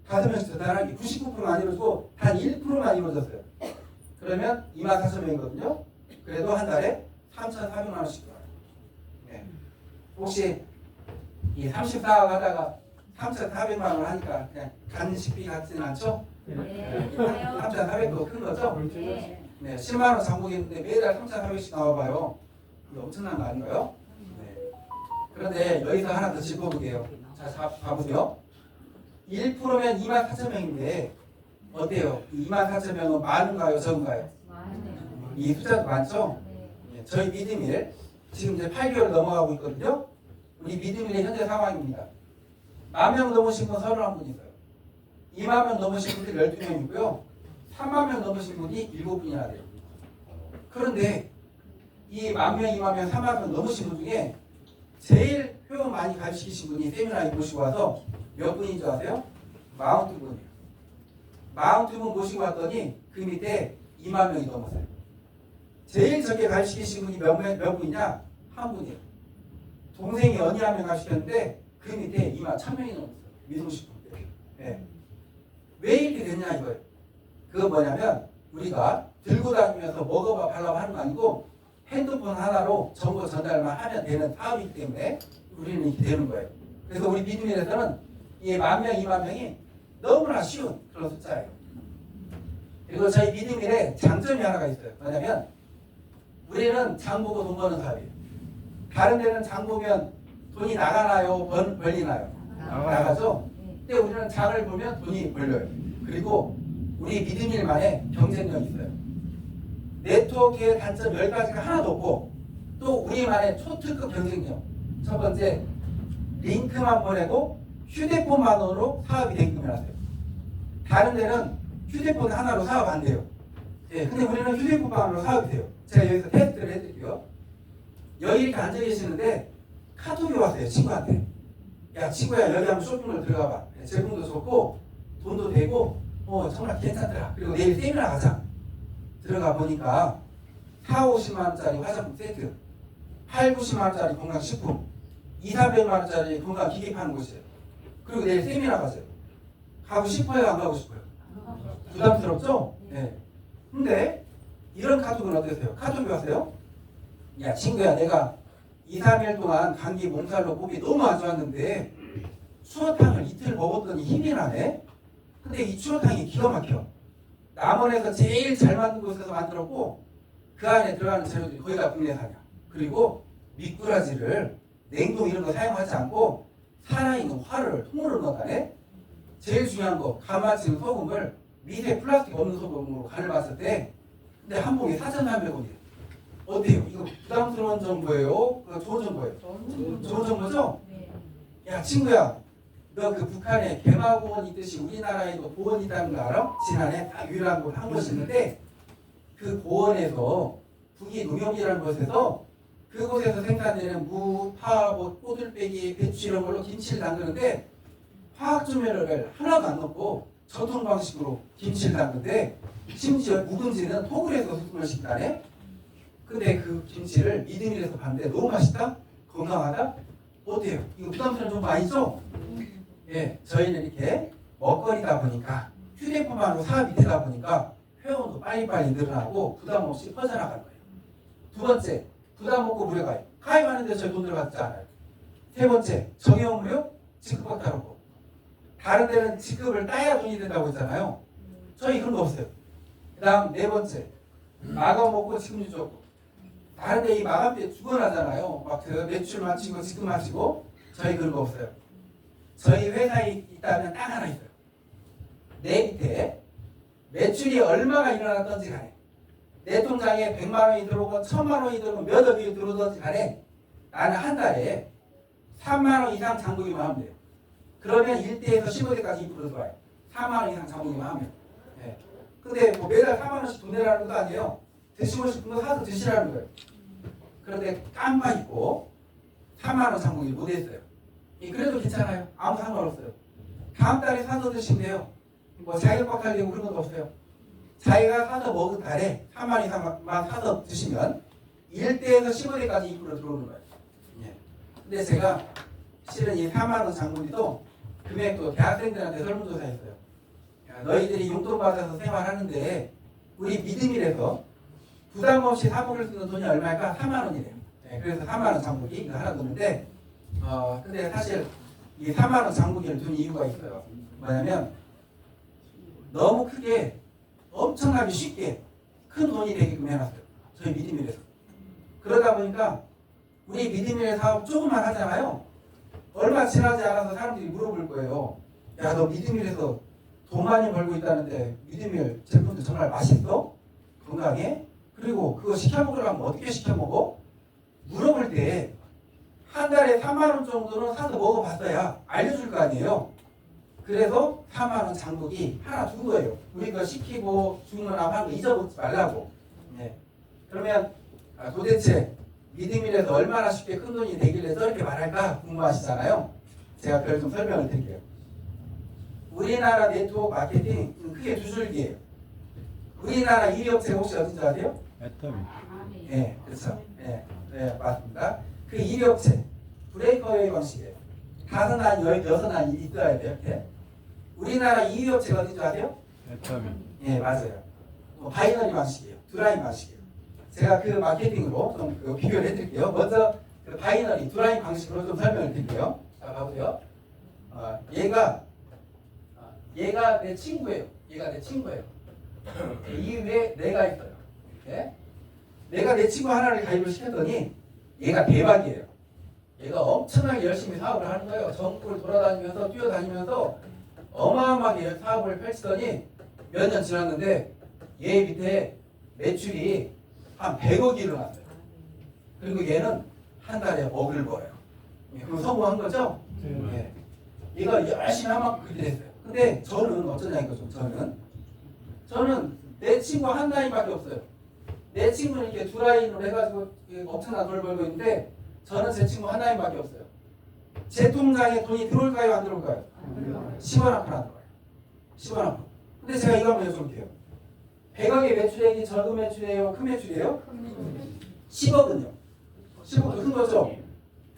5명씩 전달하는 게 99%가 안 이루어지고 단 1%만 이루어졌어요. 그러면 24,000명이거든요. 그래도 한 달에 3,400만 원씩 들어와요. 네. 혹시 이 34억 하다가 3,400만 원 하니까 그냥 간식비 같지는 않죠? 네. 3,400도 큰 거죠? 네. 10만 원 장부기인데 매달 3,400씩 나와봐요. 이거 엄청난 거 아닌가요? 네. 그런데 여기서 하나 더 짚어볼게요. 자, 봐보세요. 1%면 24,000명인데 어때요? 24,000명은 많은가요? 적은가요? 이 숫자도 많죠? 예, 저희 미드밀 지금 이제 8개월 넘어가고 있거든요. 우리 미드밀의 현재 상황입니다. 10,000명 넘으신 분 31분 있어요. 20,000명 넘으신 분들이 12명이고요. 30,000명 넘으신 분이 7분이나 돼요. 그런데 이 10,000명, 20,000명, 30,000명 넘으신 분 중에 제일 회원 많이 가르치신 분이 세미나에 모시고 와서 몇 분인 줄 아세요? 42분이에요. 42분 모시고 왔더니 그 밑에 20,000명이 넘었어요. 제일 적게 가르치신 분이 몇 분이냐? 한 분이에요. 동생이 언니 한 명 가르치셨는데 그 밑에 21,000명이 넘었어요. 미동식 분들. 네. 왜 이렇게 됐냐 이거예요. 그건 뭐냐면 우리가 들고 다니면서 먹어봐 발라봐 하는 거 아니고 핸드폰 하나로 정보 전달만 하면 되는 사업이기 때문에 우리는 이렇게 되는 거예요. 그래서 우리 미드밀에서는 이 10,000명, 20,000명이 너무나 쉬운 그런 숫자예요. 그리고 저희 미드밀에 장점이 하나가 있어요. 뭐냐면 우리는 장 보고 돈 버는 사업이에요. 다른 데는 장 보면 돈이 나가나요? 벌리나요? 나가죠? 근데 우리는 장을 보면 돈이 벌려요. 그리고 우리 미드밀만의 경쟁력이 있어요. 네트워크의 단점 10가지가 하나도 없고 또 우리만의 초특급 경쟁력. 첫 번째, 링크만 보내고 휴대폰만으로 사업이 되게끔 해놨어요. 다른 데는 휴대폰 하나로 사업 안 돼요. 예, 근데 우리는 휴대폰만으로 사업이 돼요. 제가 여기서 테스트를 해드릴게요. 여기 이렇게 앉아 계시는데 카톡이 왔어요. 친구한테. 야 친구야 여기 한번 쇼핑몰 들어가봐. 제품도 좋고 돈도 되고 정말 괜찮더라. 그리고 내일 세미나 가자. 들어가 보니까 4,50만 원짜리 화장품 세트, 8,90만 원짜리 건강식품, 2,300만 원짜리 건강기기 파는 곳이에요. 그리고 내일 세미나 가세요. 가고 싶어요? 안 가고 싶어요? 부담스럽죠? 네. 근데 이런 카톡은 어떠세요? 카톡이 왔어요? 야 친구야 내가 2, 3일 동안 감기 몸살로 몸이 너무 안 좋았는데 추어탕을 이틀 먹었더니 힘이 나네? 근데 이 추어탕이 기가 막혀. 남원에서 제일 잘 만든 곳에서 만들었고 그 안에 들어가는 재료들이 거의 다 국내산이야. 그리고 미꾸라지를 냉동 이런 거 사용하지 않고 살아있는 화를 통으로 넣어가네. 제일 중요한 거 가마치는 소금을 미세 플라스틱 없는 소금으로 간을 봤을 때 근데 한 봉에 4,300원이에요. 어때요? 이거 부담스러운 정보예요? 좋은 정보예요? 좋은 정보죠? 야 친구야 너 그 북한에 개마고원 있듯이 우리나라에도 고원이 있다는 거 알아? 지난해 딱 유일한 곳 한 곳이 있는데 그 고원에서 북이 농협이라는 곳에서 그곳에서 생산되는 무, 파, 꼬들빼기, 배추 이런 걸로 김치를 담그는데 화학조미료를 하나도 안 넣고 전통 방식으로 김치를 담그는데 심지어 묵은지는 통을 해서 소금을 씻다네. 근데 그 김치를 미드밀에서 봤는데 너무 맛있다? 건강하다? 어때요? 이거 부담스러운 정보 아니죠? 예, 저희는 이렇게 먹거리다 보니까 휴대폰만으로 사업이 되다 보니까 회원도 빨리빨리 늘어나고 부담 없이 퍼져나갈 거예요. 두 번째, 부담 없고 무료 가입. 가입하는데 저희 돈 들어가지 않아요. 세 번째, 정형 무료, 직급박 다르고. 다른 데는 직급을 따야 돈이 된다고 했잖아요. 저희 그런 거 없어요. 그 다음 네 번째, 마감 먹고 지금 유지 없고. 다른 데 이 마감 때 죽어나잖아요. 막 그 매출 마치고 직급 마치고. 저희 그런 거 없어요. 저희 회사에 있다면 딱 하나 있어요. 내 밑에 매출이 얼마가 일어났던지 간에 내 통장에 100만 원이 들어오건 1,000만 원이 들어오건 몇 억이 들어오든지 간에 나는 한 달에 3만 원 이상 장부기만 하면 돼요. 그러면 1대에서 15대까지 2% 들어와요. 4만 원 이상 장부기만 하면. 네. 근데 뭐 매달 4만 원씩 돈 내라는 것도 아니에요. 드시고 싶은 거 사서 드시라는 거예요. 그런데 깜빡 잊고 4만 원 장부기 못 했어요. 그래도 괜찮아요. 아무 상관없어요. 다음 달에 사서 드시면 돼요. 뭐 자격박 하려고 그런 것도 없어요. 자기가 사서 먹은 달에 3만 이상만 사서 드시면 1대에서 15대까지 2% 들어오는 거예요. 예. 근데 제가 실은 이 4만 원 장부기도 금액도 대학생들한테 설문조사했어요. 야, 너희들이 용돈 받아서 생활하는데 우리 미드밀에서 부담 없이 사 먹을 수 있는 돈이 얼마일까? 4만 원이래요. 예, 그래서 4만 원 장부기 이거 하나 넣는데 근데 사실 이 3만 원 장부기를 둔 이유가 있어요. 뭐냐면 너무 크게 엄청나게 쉽게 큰 돈이 되게끔 해놨어요. 저희 미드밀에서. 그러다 보니까 우리 미드밀 사업 조금만 하잖아요. 얼마 지나지 않아서 사람들이 물어볼 거예요. 야, 너 미드밀에서 돈 많이 벌고 있다는데 미드밀 제품도 정말 맛있어? 건강해? 그리고 그거 시켜 먹으려면 어떻게 시켜 먹어? 물어볼 때 한 달에 3만 원 정도는 사서 먹어봤어야 알려줄 거 아니에요. 그래서 4만 원 장독이 하나 준 거예요. 우리 거 시키고 주문하고 하는 거 잊어먹지 말라고. 네. 그러면 도대체 미드밀에서 얼마나 쉽게 큰 돈이 되길래 저렇게 말할까 궁금하시잖아요. 제가 그걸 좀 설명을 드릴게요. 우리나라 네트워크 마케팅 크게 두 줄기예요. 우리나라 1위 업체 혹시 어딘지 아세요? 애터미. 네, 그렇죠. 네, 네, 맞습니다. 그 1위 업체 브레이커웨이 방식이에요. 5안, 6안 있어야 돼요. 이렇게. 우리나라 2위 업체가 어딘지 아세요? 애터미. 예, 맞아요. 바이너리 방식이에요. 두라인 방식이에요. 제가 그 마케팅으로 좀 비교를 해드릴게요. 먼저 그 바이너리 두라인 방식으로 좀 설명을 드릴게요. 자, 봐보세요. 얘가 내 친구예요. 얘가 내 친구예요. 이 위에 내가 있어요. 이렇게. 내가 내 친구 하나를 가입을 시켰더니 얘가 대박이에요. 얘가 엄청나게 열심히 사업을 하는 거예요. 전국을 돌아다니면서 뛰어다니면서 어마어마하게 사업을 펼치더니 몇 년 지났는데 얘 밑에 매출이 한 100억이 일어났어요. 그리고 얘는 한 달에 억을 벌어요. 그럼 성공한 거죠? 네. 얘가 열심히 한 만큼 그렇게 됐어요. 근데 저는 어쩌냐 이거죠. 저는 내 친구 한 라인밖에 없어요. 내 친구는 이렇게 두 라인으로 해가지고 엄청난 돈을 벌고 있는데 저는 제 친구 한 라인밖에 없어요. 제 통장에 돈이 들어올까요? 안 들어올까요? 10원 한 푼 안 들어와요. 10원 한 푼. 근데 제가 이거 한번 여쭤볼게요. 100억의 매출액이 적은 매출이에요? 큰 매출이에요? 10억은요? 10억도 큰 거죠?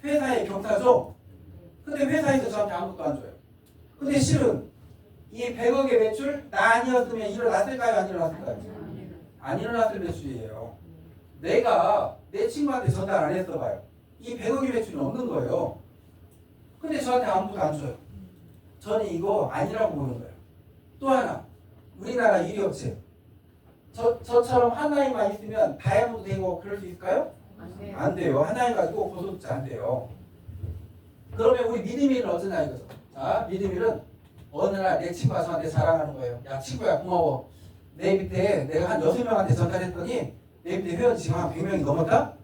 회사의 경사죠? 근데 회사에서 저한테 아무것도 안 줘요. 근데 실은 이 100억의 매출 나 아니었으면 일어났을까요? 안 일어났을까요? 안 일어났을 매출이에요. 내가 내 친구한테 전달 안 했어 봐요. 이 100억의 매출은 없는 거예요. 근데 저한테 아무것도 안 줘요. 저는 이거 아니라고 보는 거예요. 또 하나, 우리나라 1위 업체. 저처럼 한 라인만 있으면 다이아몬드 되고 그럴 수 있을까요? 안 돼요. 한 라인 가지고 고소득자 안 돼요. 그러면 우리 미드밀은 어쩌냐 이거죠. 자, 미드밀은 어느 날 내 친구가 저한테 자랑하는 거예요. 야, 친구야 고마워. 내 밑에 내가 한 6명한테 전달했더니 내 밑에 회원 지금 한 100명이 넘었다?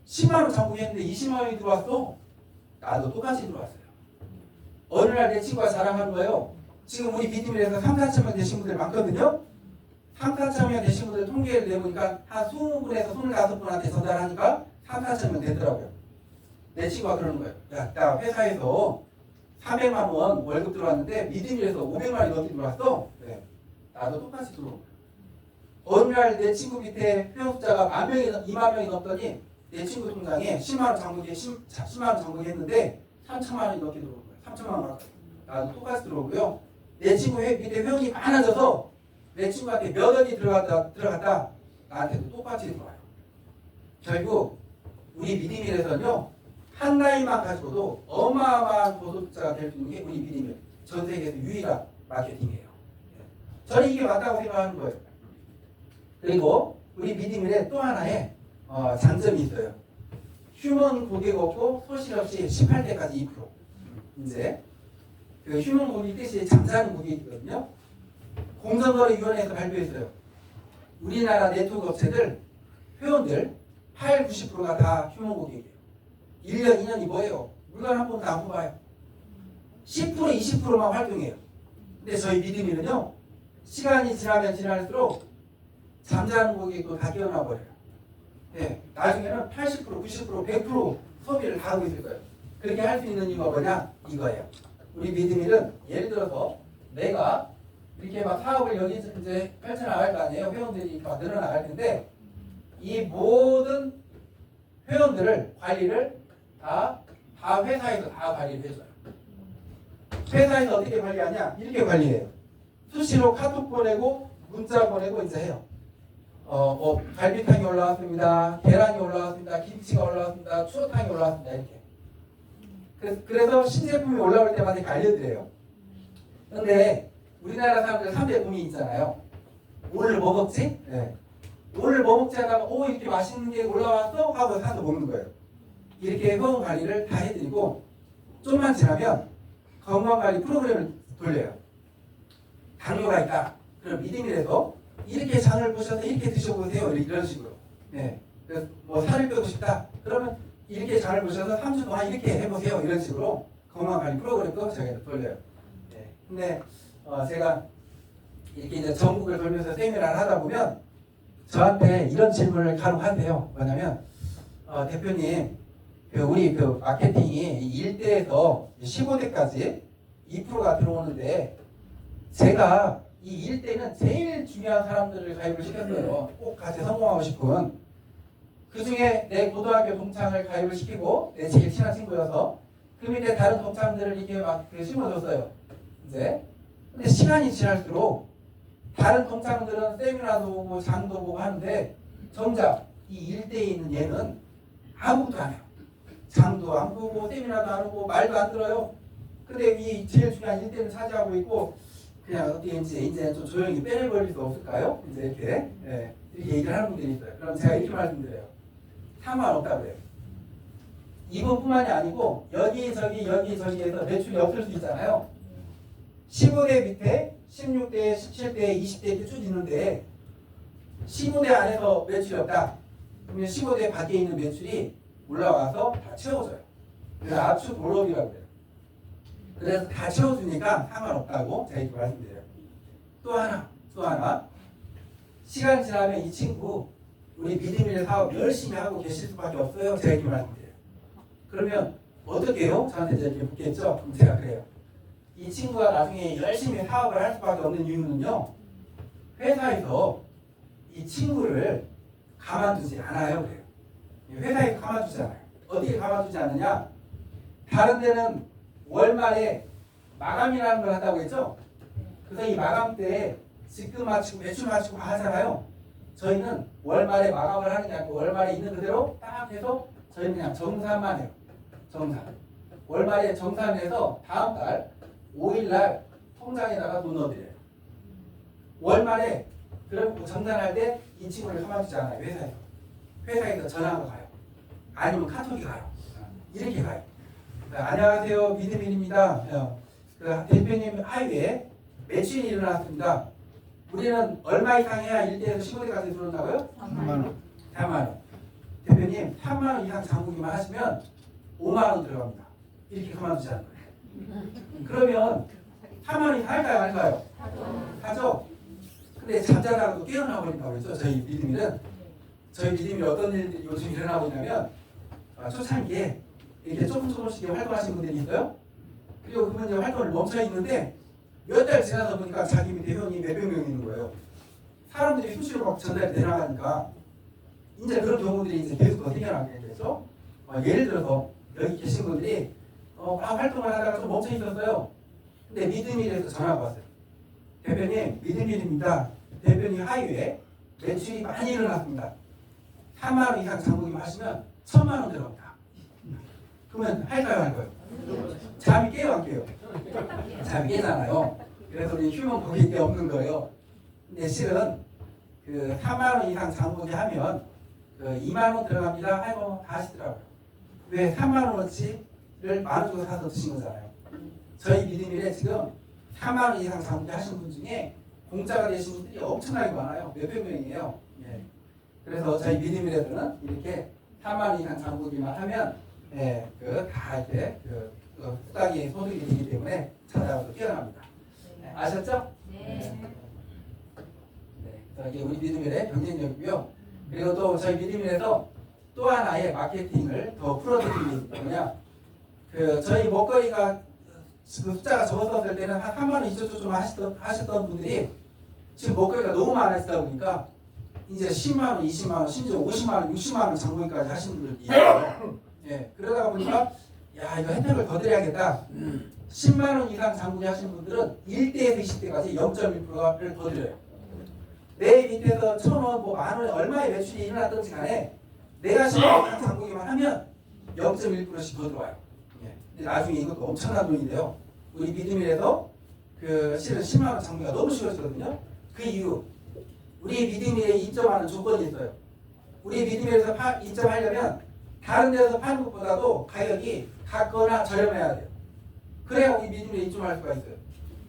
10만 원 장부했는데 20만 원이 들어왔어. 나도 똑같이 들어왔어요. 어느 날 내 친구가 자랑하는 거예요. 지금 우리 미드밀에서 3, 4천 명 되신 분들 많거든요. 3, 4천 명 되신 분들 통계를 내보니까 한 20분에서 25분한테 전달하니까 3, 4천 명 되더라고요. 내 친구가 그러는 거예요. 야, 나 회사에서 400만 원 월급 들어왔는데 미드밀에서 500만 원이 넘게 들어왔어. 네. 나도 똑같이 들어온 거예요. 어느 날 내 친구 밑에 회원 숫자가 2만 명이 넘더니 내 친구 통장에 10만 원 장부기 했는데 3천만 원이 넘게 들어온 거예요. 3천만 원 가까이. 나도 똑같이 들어오고요. 내 친구 밑에 회원이 많아져서 내 친구한테 몇 원이 들어갔다 나한테도 똑같이 들어와요. 결국 우리 미드밀에서는요 한 라인만 가지고도 어마어마한 고소득자가 될 수 있는 게 우리 미드밀 전 세계에서 유일한 마케팅이에요. 저는 이게 맞다고 생각하는 거예요. 그리고 우리 미드밀에 또 하나의 장점이 있어요. 휴먼 고객 없고 소실 없이 18대까지 2%. 이제 그 휴먼 고객 뜻이 잠자는 고객이거든요. 공정거래위원회에서 발표했어요. 우리나라 네트워크 업체들 회원들 8, 90%가 다 휴먼 고객이에요. 1년, 2년이 뭐예요? 물건 한 번도 안 뽑아요. 10%, 20%만 활동해요. 근데 저희 미드밀은요 시간이 지나면 지날수록 잠자는 고객도 다 깨어나 버려요. 네, 나중에는 80%, 90%, 100% 소비를 다 하고 있을 거예요. 그렇게 할 수 있는 이유가 뭐냐? 이거예요. 우리 미드밀은 예를 들어서 내가 이렇게 막 사업을 여기 이제 펼쳐나갈 거 아니에요. 회원들이 막 늘어나갈 텐데 이 모든 회원들을 관리를 다 회사에서 다 관리를 해줘요. 회사에서 어떻게 관리하냐? 이렇게 관리해요. 수시로 카톡 보내고 문자 보내고 이제 해요. 갈비탕이 올라왔습니다. 계란이 올라왔습니다. 김치가 올라왔습니다. 추어탕이 올라왔습니다. 이렇게. 그래서 신제품이 올라올 때마다 이렇게 알려드려요. 근데 우리나라 사람들 3대 고민이 있잖아요. 오늘 뭐 먹지? 네. 오늘 뭐 먹지 하다가 이렇게 맛있는 게 올라왔어? 하고 사서 먹는 거예요. 이렇게 회원 관리를 다 해드리고 좀만 지나면 건강관리 프로그램을 돌려요. 당뇨가 있다. 그럼 믿음이라서 이렇게 장을 보셔서 이렇게 드셔보세요. 이런 식으로. 네. 그래서 뭐 살을 빼고 싶다. 그러면 이렇게 장을 보셔서 3주 동안 이렇게 해보세요. 이런 식으로 건강관리 프로그램도 저희가 돌려요. 네. 근데 제가 이렇게 이제 전국을 돌면서 세미나를 하다 보면 저한테 이런 질문을 간혹 한대요. 뭐냐면 대표님, 우리 그 마케팅이 1대에서 15대까지 2%가 들어오는데 제가 이 1대는 제일 중요한 사람들을 가입을 시켰어요. 꼭 같이 성공하고 싶은. 그 중에 내 고등학교 동창을 가입을 시키고 내 제일 친한 친구여서 그 밑에 다른 동창들을 이렇게 막 심어줬어요. 이제 근데 시간이 지날수록 다른 동창들은 세미나도 보고 장도 보고 하는데 정작 이 1대에 있는 얘는 아무것도 안 해요. 장도 안 보고 세미나도 안 오고 말도 안 들어요. 근데 이 제일 중요한 1대는 차지하고 있고 그냥 어떻게 이제 좀 조용히 빼내버릴 수 없을까요? 이제 이렇게 이렇게 얘기를 하는 분들이 있어요. 그럼 제가 이렇게 말씀드려요. 상관없다고 그래요. 이분뿐만이 아니고 여기저기에서 매출이 없을 수 있잖아요. 15대 밑에 16대, 17대, 20대 이렇게 쭉 있는데 15대 안에서 매출이 없다. 그러면 15대 밖에 있는 매출이 올라와서 다 채워져요. 그래서 압축 롤업이라고 그래요. 그래서 다 채워주니까 상관없다고 제가 이렇게 말씀드려요. 또 하나 시간 지나면 이 친구 우리 믿음의 사업 열심히 하고 계실 수밖에 없어요. 제가 이렇게 말씀드려요. 그러면 어떻게 해요? 저한테 이제 이렇게 묻겠죠? 그럼 제가 그래요. 이 친구가 나중에 열심히 사업을 할 수밖에 없는 이유는요. 회사에서 이 친구를 가만두지 않아요. 그래요. 회사에 가만두지 않아요. 어디에 가만두지 않느냐? 다른 데는 월말에 마감이라는 걸 한다고 했죠? 그래서 이 마감 때 지급 맞추고 매출 맞추고 하잖아요. 저희는 월말에 마감을 하는 게 아니고 월말에 있는 그대로 딱 해서 저희는 그냥 정산만 해요. 정산. 월말에 정산해서 다음 달 5일날 통장에다가 돈 넣어드려요. 월말에 그럼 정산할 때 이 친구를 가만두지 않아요. 회사에서 전화가 가요. 아니면 카톡이 가요. 이렇게 가요. 안녕하세요. 믿음인입니다. 그 대표님 하이에 매출이 일어났습니다. 우리는 얼마 이상 해야 1대에서 15대까지 들어온다고요? 3만원. 대표님 3만원 이상 장부기만 하시면 5만원 들어갑니다. 이렇게 그만두지 않는 거예요. 그러면 3만원 이상 할까요? 안 할까요? 하죠? 근데 잠자다가도 깨어나 버린다고 했죠. 저희 믿음이는. 저희 믿음이 어떤 일들이 요즘 일어나고 있냐면 초창기에 이렇게 조금씩 활동하시는 분들이 있어요. 그리고 그분이 활동을 멈춰 있는데 몇 달 지나서 보니까 자기 밑에 회원이 몇백 명 있는 거예요. 사람들이 수시로 막 전달이 되나가니까 이제 그런 경우들이 이제 계속 더 생겨나게 되죠. 예를 들어서 여기 계신 분들이 활동을 하다가 좀 멈춰 있었어요. 근데 믿음이라서 전화가 왔어요. 대표님 믿음일입니다. 대표님 하이웨에 매출이 많이 일어났습니다. 3만원 이상 장부기만 하시면 1000만원 들어갑니다. 그러면 할까요? 안 할까요? 잠이 깨요? 안 깨요? 잠이 깨잖아요. 그래서 우리 휴먼 고객이 없는 거예요. 근데 실은 그 4만원 이상 장부기 하면 그 2만원 들어갑니다. 아이고 다 하시더라고요. 왜 3만원어치를 만원 주고 사서 드신 거잖아요. 저희 믿음일에 지금 4만원 이상 장부기 하신 분 중에 공짜가 되신 분들이 엄청나게 많아요. 몇백 명이에요. 예. 그래서 저희 믿음일에서는 이렇게 4만원 이상 장부기만 하면 다 이렇게 후딱이 소득이 되기 때문에 찾아가서 뛰어납니다. 아셨죠? 네. 그래서 이게 우리 믿음일의 경쟁력이고요. 그리고 또 저희 믿음일에서 또 하나의 마케팅을 더 풀어드리는 게 뭐냐? 저희 먹거리가 그 숫자가 적었을 때는 한 3만원, 2천 좀 하셨던 분들이 지금 먹거리가 너무 많아지다 보니까 이제 10만원, 20만원, 심지어 50만원, 60만원 장부기까지 하시는 분들이 있어요. 예, 그러다 보니까 야 이거 혜택을 더 드려야겠다. 10만원 이상 장부기 하시는 분들은 1대에서 20대까지 0.1%를 더 드려요. 내 밑에서 1,000원, 뭐 만원 얼마의 매출이 일어났든지 간에 내가 10만원 이상 장부기만 하면 0.1%씩 더 들어와요. 예, 근데 나중에 이것도 엄청난 돈인데요. 우리 믿음일에서 실은 10만원 장부기가 너무 쉬워지거든요. 그 이유 우리 믿음일에 입점하는 조건이 있어요. 우리 믿음일에서 입점하려면 다른 데서 파는 것보다도 가격이 같거나 저렴해야 돼요. 그래야 우리 믿음에 입증할 수가 있어요.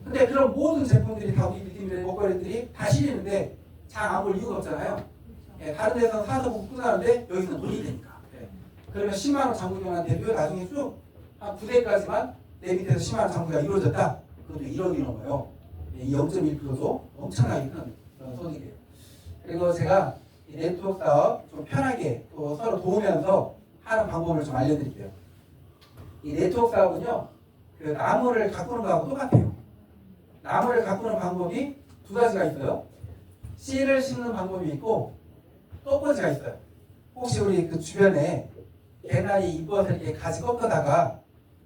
근데 그런 모든 제품들이 다 우리 믿음의 먹거리들이 다 실리는데 잘 안 볼 이유가 없잖아요. 예, 다른 데서는 사서 보고 끝나는데 여기서는 돈이 되니까. 예. 그러면 10만 원 장부경한테도 나중에 쭉 한 9대까지만 내 밑에서 10만 원 장부가 이루어졌다. 그것도 1억이 넘어요. 예, 이 0.1%도 엄청나게 큰 그런 손익이에요. 그리고 제가 이 네트워크 사업 좀 편하게 또 서로 도우면서 하는 방법을 좀 알려드릴게요. 이 네트워크 사업은요, 그 나무를 가꾸는 거하고 똑같아요. 나무를 가꾸는 방법이 두 가지가 있어요. 씨를 심는 방법이 있고 꽃꽂이가 있어요. 혹시 우리 그 주변에 개나리 잎버섯 이렇게 가지 꺾어다가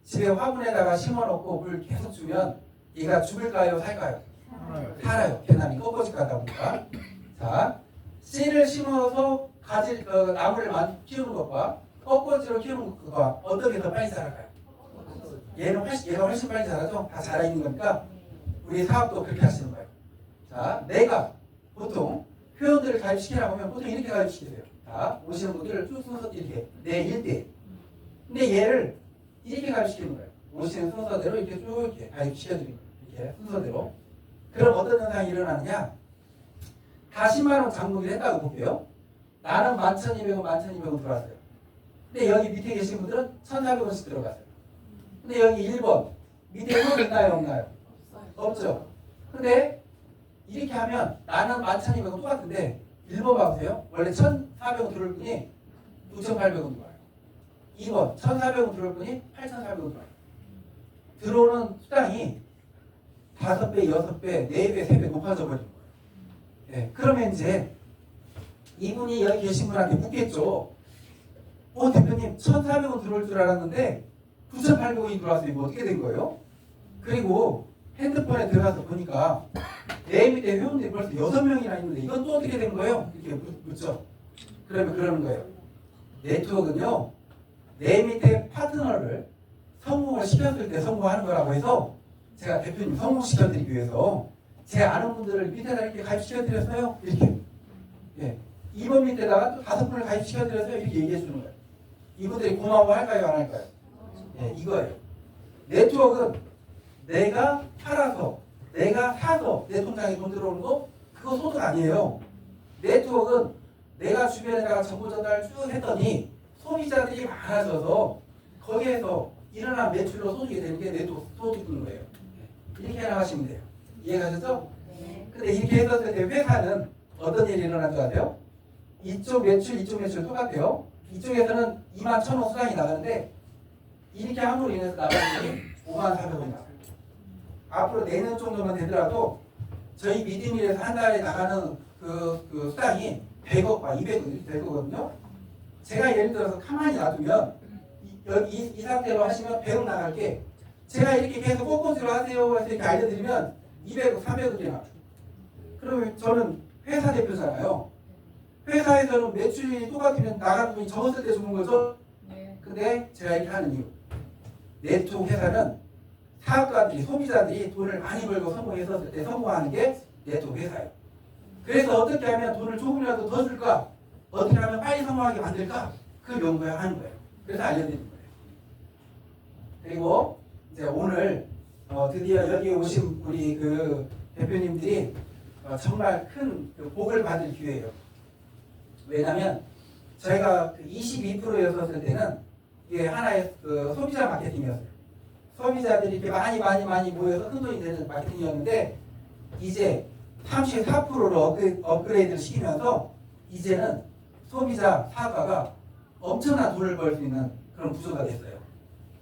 집에 화분에다가 심어놓고 물 계속 주면 얘가 죽을까요? 살까요? 살아요. 개나리 꺾어질 것 같다 보니까. 자, 씨를 심어서 가지 나무를 키우는 것과 꺾어지로 키우는 것과 어떤 게 더 빨리 자랄까요? 얘가 훨씬 빨리 자라죠. 다 자라있는 거니까 우리 사업도 그렇게 하시는 거예요. 자, 내가 보통 회원들을 가입시키라고 하면 보통 이렇게 가입시키세요. 자, 오시는 분들을 쭉 순서 이렇게 내 일대. 근데 얘를 이렇게 가입시키는 거예요. 오시는 순서대로 이렇게 쭉 이렇게 가입시켜드리는 거예요. 이렇게 순서대로. 그럼 어떤 현상이 일어나느냐? 다 10만 원 장부기를 했다고 볼게요. 나는 11,200원, 11,200원 들어왔어요. 근데 여기 밑에 계신 분들은 1,400원씩 들어갔어요. 근데 여기 1번 밑에 돈 있나요? 없나요? 없죠. 근데 이렇게 하면 나는 11,200원 똑같은데 1번 봐보세요. 원래 1,400원 들어올 분이 9,800원 들어와요. 2번 1,400원 들어올 분이 8,400원 들어와요. 들어오는 수당이 5배, 6배, 4배, 3배 높아져 버린 거예요. 네, 그러면 이제 이분이 여기 계신 분한테 묻겠죠. 대표님 1,400원 들어올 줄 알았는데 9,800원이 들어왔어요. 이거 어떻게 된 거예요? 그리고 핸드폰에 들어가서 보니까 내 밑에 회원들이 벌써 6명이나 있는데 이건 또 어떻게 된 거예요? 이렇게 묻죠. 그러면 그러는 거예요. 네트워크는요, 내 밑에 파트너를 성공을 시켰을 때 성공하는 거라고 해서 제가 대표님 성공시켜드리기 위해서 제 아는 분들을 밑에다 이렇게 가입시켜드렸어요. 이렇게. 예. 2번 밑에다가 또 5분을 가입시켜드렸어요. 이렇게 얘기해 주는 거예요. 이분들이 고마워할까요? 안 할까요? 예, 이거예요. 네트워크는 내가 팔아서, 내가 사서 내 통장에 돈 들어오는 거, 그거 소득 아니에요. 네트워크는 내가 주변에다가 정보 전달 쭉 했더니 소비자들이 많아져서 거기에서 일어난 매출로 소득이 되는 게 네트워크 소득인 거예요. 이렇게 나가시면 돼요. 이해가셨죠? 네. 근데 이렇게 했었을 때 회사는 어떤 일이 일어난 줄 아세요? 이쪽 매출 똑같아요. 이쪽에서는 21,000원 수당이 나가는데 이렇게 함으로 인해서 나가는 게 54,000원이 나와요. 앞으로 내년 정도만 되더라도 저희 믿음이라서 한 달에 나가는 그 수당이 100억, 200억 될 거거든요. 제가 예를 들어서 가만히 놔두면 여기 이 상태로 하시면 100억 나갈 게 제가 이렇게 계속 꼼꼼지로 하세요 해서 이렇게 알려드리면 200억, 300억이 나와요. 그러면 저는 회사 대표잖아요. 회사에서는 매출이 똑같으면 나가는 돈이 적었을 때 주는 거죠. 근데 제가 이렇게 하는 이유. 네트워크 회사는 사업가들이, 소비자들이 돈을 많이 벌고 성공했었을 때 성공하는 게 네트워크 회사예요. 그래서 어떻게 하면 돈을 조금이라도 더 줄까? 어떻게 하면 빨리 성공하게 만들까? 그 연구를 하는 거예요. 그래서 알려드리는 거예요. 그리고 이제 오늘 드디어 여기 오신 우리 그 대표님들이 정말 큰 복을 받을 기회예요. 왜냐하면 저희가 22%였을 때는 이게 하나의 소비자 마케팅이었어요. 소비자들이 이렇게 많이 모여서 큰 돈이 되는 마케팅이었는데 이제 34%로 업그레이드를 시키면서 이제는 소비자 사업가가 엄청난 돈을 벌 수 있는 그런 구조가 됐어요.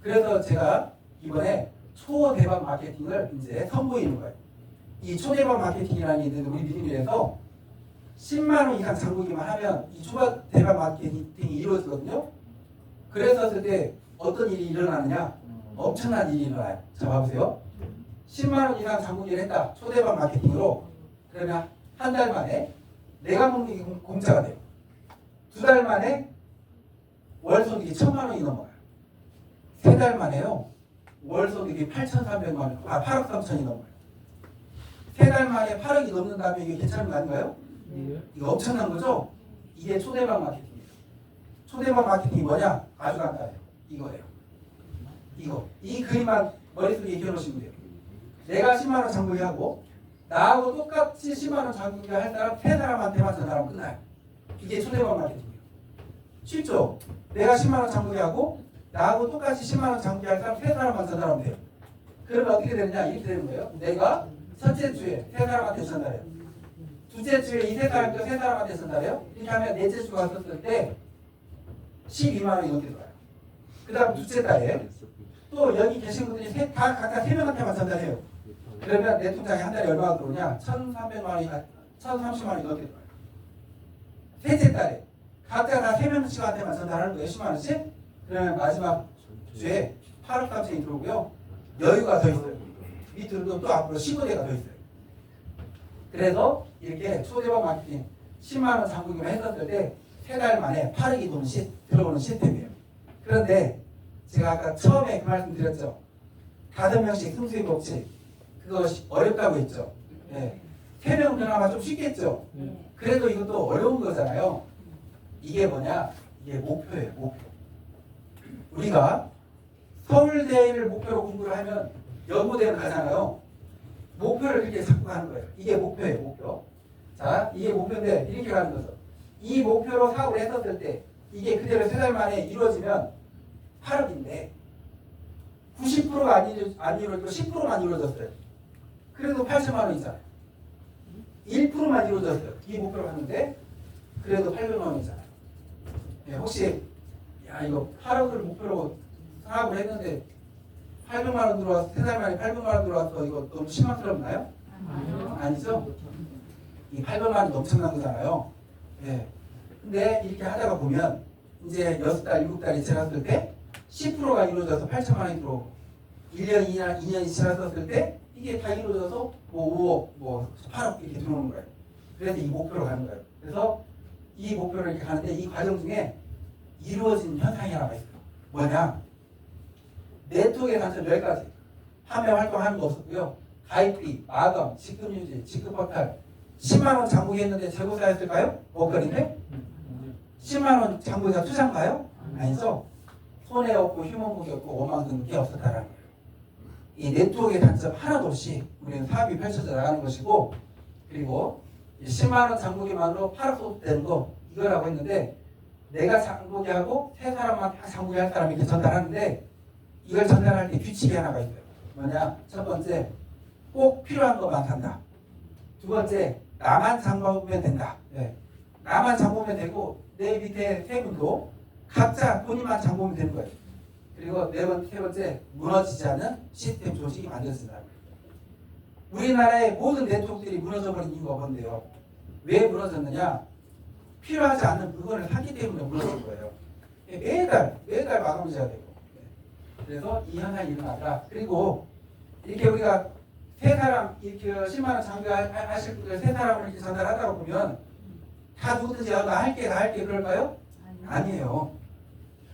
그래서 제가 이번에 초대박 마케팅을 이제 선보이는 거예요. 이 초대박 마케팅이라는 게 있는데 우리 믿음이라서 10만 원 이상 장부기만 하면 이 초대박 마케팅이 이루어지거든요. 그랬었을 때 어떤 일이 일어나느냐? 엄청난 일이 일어나요. 자, 봐보세요. 10만 원 이상 장부기를 했다. 초대박 마케팅으로. 그러면 한 달 만에 내가 먹는 게 공짜가 돼요. 2달 만에 월 소득이 1,000만 원이 넘어가요. 3달 만에요. 월 소득이 8,300만 원, 8억 3천이 넘어요. 3달 만에 8억이 넘는다면 이게 괜찮은 거 아닌가요? 이거 엄청난 거죠? 이게 초대박 마케팅이에요. 초대박 마케팅이 뭐냐? 아주 간단해요. 이거예요. 이거. 이 그림만 머릿속에 익혀놓으시면 돼요. 내가 10만 원 장부기 하고 나하고 똑같이 10만 원 장부기 할 사람 세 사람한테만 전화하면 끝나요. 이게 초대박 마케팅이에요. 쉽죠? 내가 10만 원 장부기 하고 나하고 똑같이 10만 원 장부기 할 사람 세 사람만 전화하면 돼요. 그러면 어떻게 되느냐? 이렇게 되는 거예요. 내가 첫째 주에 세 사람한테 전화해요. 둘째 주에 이 세 사람한테 세 사람한테 전화해요. 이렇게 하면 넷째 주가 썼을 때 12만 원이 넘게 들어와요. 그 다음 둘째 달에 또 여기 계신 분들이 다 각각 3명한테만 전달해요. 그러면 내 통장에 한 달에 얼마가 들어오냐? 1,300만 원이, 1,030만 원이 넘게 들어와요. 셋째 달에 각자 다 3명씩한테만 전달하는 거예요. 10만 원씩. 그러면 마지막 주에 8억 3천이 들어오고요. 여유가 더 있어요. 밑으로도 또 앞으로 15대가 더 있어요. 그래서 이렇게 초대박 마케팅 10만 원 장부기만 했었을 때 3달 만에 8억이 들어오는 시스템이에요. 그런데 제가 아까 처음에 그 말씀 드렸죠. 5명씩 승수의 법칙. 그거 어렵다고 했죠. 네. 3명 그나마 좀 쉽겠죠. 그래도 이것도 어려운 거잖아요. 이게 뭐냐? 이게 목표예요. 목표. 우리가 서울대를 목표로 공부를 하면 연고대를 가잖아요. 목표를 이렇게 잡고 가는 거예요. 이게 목표예요. 목표. 자, 이게 목표인데 이렇게 가는 거죠. 이 목표로 사고를 했었을 때 이게 그대로 3달 만에 이루어지면 8억인데 90%가 안 이루어지고 10%만 이루어졌어요. 그래도 8천만 원이잖아요. 1%만 이루어졌어요. 이 목표로 갔는데 그래도 800만 원이잖아요. 네, 혹시 야 이거 8억을 목표로 사업을 했는데 800만 원 들어와서 3달 만에 800만 원 들어와서 이거 너무 실망스럽나요? 아니죠? 이 800만 원이 엄청난 거잖아요. 예. 근데 이렇게 하다가 보면 이제 6달, 7달이 지났을 때 10%가 이루어져서 8천만 원이 들어오고 1년, 2년이 지났을 때 이게 다 이루어져서 뭐 5억, 8억 이렇게 들어오는 거예요. 그래서 이 목표로 가는 거예요. 그래서 이 목표를 이렇게 가는데 이 과정 중에 이루어진 현상이 하나가 있어요. 뭐냐? 네트워크의 단점 10가지. 판매 활동하는 거 없었고요. 가입비, 마감, 직급 유지, 직급 포탈. 10만 원 장부기 했는데 재고사였을까요? 먹거리인데? 10만 원 장부기가 투자인가요? 아니죠. 손해 없고 휴먼복이 없고 원망 등록이 없었다는 거예요. 이 네트워크의 단점 하나도 없이 우리는 사업이 펼쳐져 나가는 것이고, 그리고 10만 원 장부기만으로 8억 소득되는 거 이거라고 했는데, 내가 장부기하고 세 사람만 다 장부기 할 사람이 이렇게 전달하는데, 이걸 전달할 때 규칙이 하나가 있어요. 뭐냐? 첫 번째, 꼭 필요한 것만 산다. 두 번째, 나만 장보면 된다. 네. 나만 장보면 되고 내 밑에 세 분도 각자 본인만 장보면 되는 거예요. 그리고 세 번째, 무너지지 않는 시스템 조직이 만들어진다. 우리나라의 모든 네트워크들이 무너져버린 이유가 뭔데요? 왜 무너졌느냐? 필요하지 않는 물건을 사기 때문에 무너진 거예요. 매달 마감을 해야 되고. 그래서 이 현상이 일어나더라. 그리고 이렇게 우리가 세 사람 이렇게 10만 원 장부하실 분들 세 사람을 이렇게 전달하다 보면 다 누구든지 나 할게 그럴까요? 아니에요.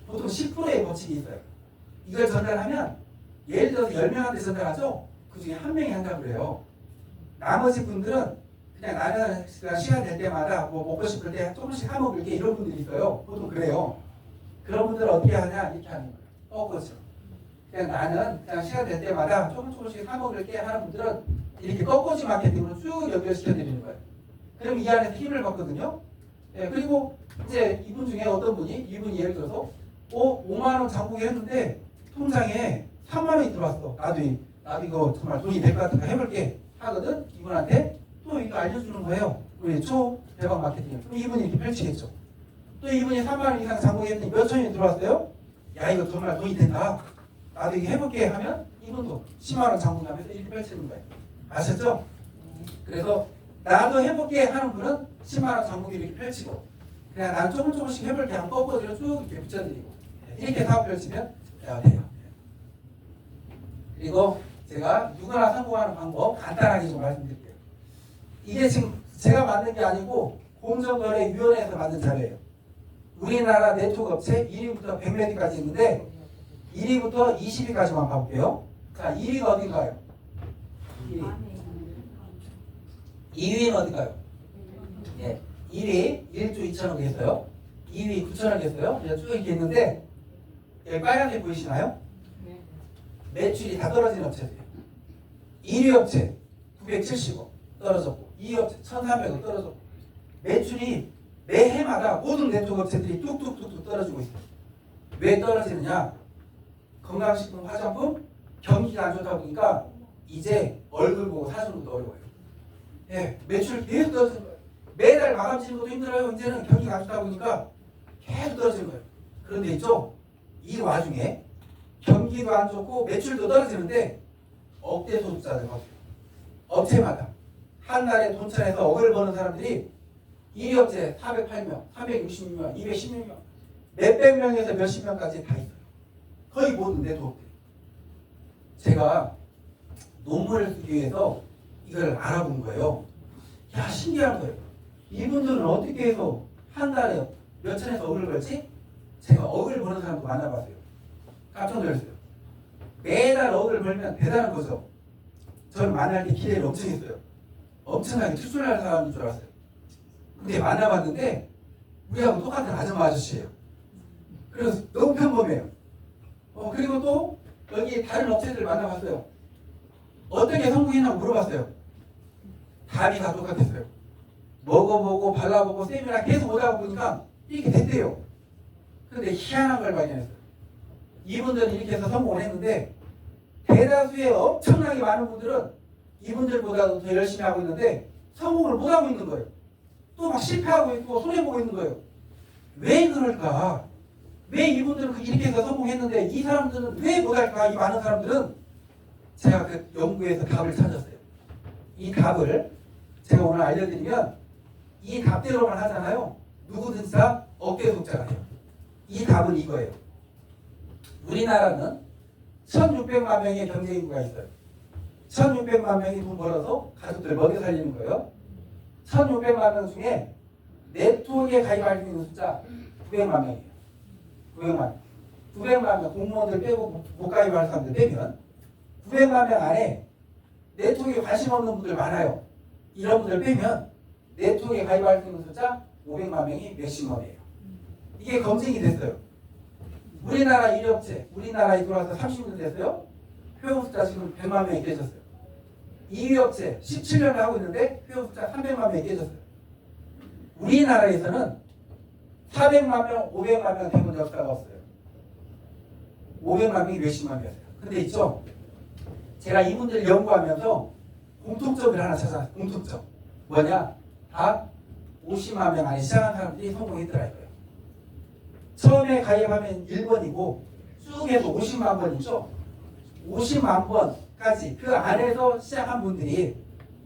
보통 10%의 법칙이 있어요. 이걸 전달하면 예를 들어서 10명한테 전달하죠. 그 중에 한 명이 한다고 그래요. 나머지 분들은 그냥 나는 시간 될 때마다 뭐 먹고 싶을 때 조금씩 사먹을게 이런 분들이 있어요. 보통 그래요. 그런 분들은 어떻게 하냐? 이렇게 하는 거예요. 거죠. 그냥 나는 그냥 시간 될 때마다 조금씩 사먹을게 하는 분들은 이렇게 꺾어지 마케팅으로 쭉 연결시켜 드리는 거예요. 그럼 이 안에서 힘을 받거든요. 예, 그리고 이제 이분 중에 어떤 분이 이분이 예를 들어서 5만 원 장부기 했는데 통장에 3만 원이 들어왔어. 나도 이거 정말 돈이 될 것 같으니까 해볼게 하거든. 이분한테 또 이거 알려주는 거예요. 우리 초대박 마케팅. 그럼 이분이 이렇게 펼치겠죠. 또 이분이 3만 원 이상 장부기 했더니 몇 천이 들어왔어요? 야 이거 정말 돈이 된다. 나도 이거 해볼게 하면 이분도 10만 원 장부하면서 이렇게 펼치는 거예요. 아셨죠? 그래서 나도 해볼게 하는 분은 10만 원 장부기를 이렇게 펼치고 그냥 나는 조금씩 해볼게 하면 꺾어지로 쭉 이렇게 붙여드리고 이렇게 사업 펼치면 돼요. 그리고 제가 누구나 성공하는 방법 간단하게 좀 말씀드릴게요. 이게 지금 제가 만든 게 아니고 공정거래위원회에서 만든 자료예요. 우리나라 네트워크 업체 1위부터 100몇 위까지 있는데 1위부터 20위까지만 봐볼게요. 자, 1위가 어딘가요? 2위는 어딘가요? 예, 1위 1조 2천억 했어요. 2위 9천억 했어요. 쭉 이렇게 있는데 여기 빨간색 보이시나요? 매출이 다 떨어진 업체들이에요. 1위 업체 970억 떨어졌고 2위 업체 1,300억 떨어졌고 매출이 매해마다 모든 네트워크 업체들이 뚝뚝뚝뚝 떨어지고 있어요. 왜 떨어지느냐? 건강식품, 화장품 경기가 안 좋다 보니까 이제 얼굴 보고 사주는 것도 어려워요. 예, 매출 계속 떨어지는 거예요. 매달 마감 지는 것도 힘들어요. 이제는 경기가 안 좋다 보니까 계속 떨어지는 거예요. 그런데 있죠? 이 와중에 경기도 안 좋고 매출도 떨어지는데 억대 소득자들 거예요. 업체마다 한 달에 돈천에서 억을 버는 사람들이 1위 업체 408명, 366명, 216명, 몇백 명에서 몇십 명까지 다 있어요. 거의 모든 네트워크들이. 제가 논문을 쓰기 위해서 이걸 알아본 거예요. 야, 신기한 거예요. 이분들은 어떻게 해서 한 달에 몇 천에서 억을 벌지? 제가 억을 버는 사람도 만나봤어요. 깜짝 놀랐어요. 매달 억을 벌면 대단한 거죠. 저는 만날 때 기대를 엄청 했어요. 엄청나게 투출할 사람인 줄 알았어요. 근데 만나봤는데 우리하고 똑같은 아줌마 아저씨예요. 그래서 너무 평범해요. 그리고 또 여기 다른 업체들 만나봤어요. 어떻게 성공했냐고 물어봤어요. 답이 다 똑같았어요. 먹어보고 발라보고 세미나 계속 오다 보니까 이렇게 됐대요. 그런데 희한한 걸 발견했어요. 이분들은 이렇게 해서 성공을 했는데 대다수의 엄청나게 많은 분들은 이분들보다도 더 열심히 하고 있는데 성공을 못하고 있는 거예요. 또 막 실패하고 있고 손해보고 있는 거예요. 왜 그럴까? 왜 이분들은 이렇게 해서 성공했는데 이 사람들은 왜 못할까? 이 많은 사람들은 제가 그 연구에서 답을 찾았어요. 이 답을 제가 오늘 알려드리면 이 답대로만 하잖아요. 누구든지 다 억대 독자가 돼요. 이 답은 이거예요. 우리나라는 1,600만 명의 경제 인구가 있어요. 1,600만 명이 돈 벌어서 가족들 먹여 살리는 거예요. 1,600만 명 중에 네트워크에 가입할 수 있는 숫자 900만 명이에요. 900만 명 공무원들 빼고 못 가입할 사람들 빼면 900만 명 안에 네트워크에 관심 없는 분들 많아요. 이런 분들 빼면 네트워크에 가입할 수 있는 숫자 500만 명이 맥시멈이에요. 이게 검증이 됐어요. 우리나라 1위 업체, 우리나라에 들어와서 30년 됐어요. 회원 숫자 지금 100만 명이 깨졌어요. 2위 업체 17년을 하고 있는데 회원 숫자 300만 명이 깨졌어요. 우리나라에서는 400만 명, 500만 명 되는 역사가 없어요. 500만 명이 몇십만 명이었어요. 근데 있죠? 제가 이분들 연구하면서 공통점을 하나 찾아왔어요. 공통점. 뭐냐? 다 50만 명 안에 시작한 사람들이 성공했더라 이거예요. 처음에 가입하면 1번이고 쭉 해서 50만 번이죠. 50만 번까지 그 안에서 시작한 분들이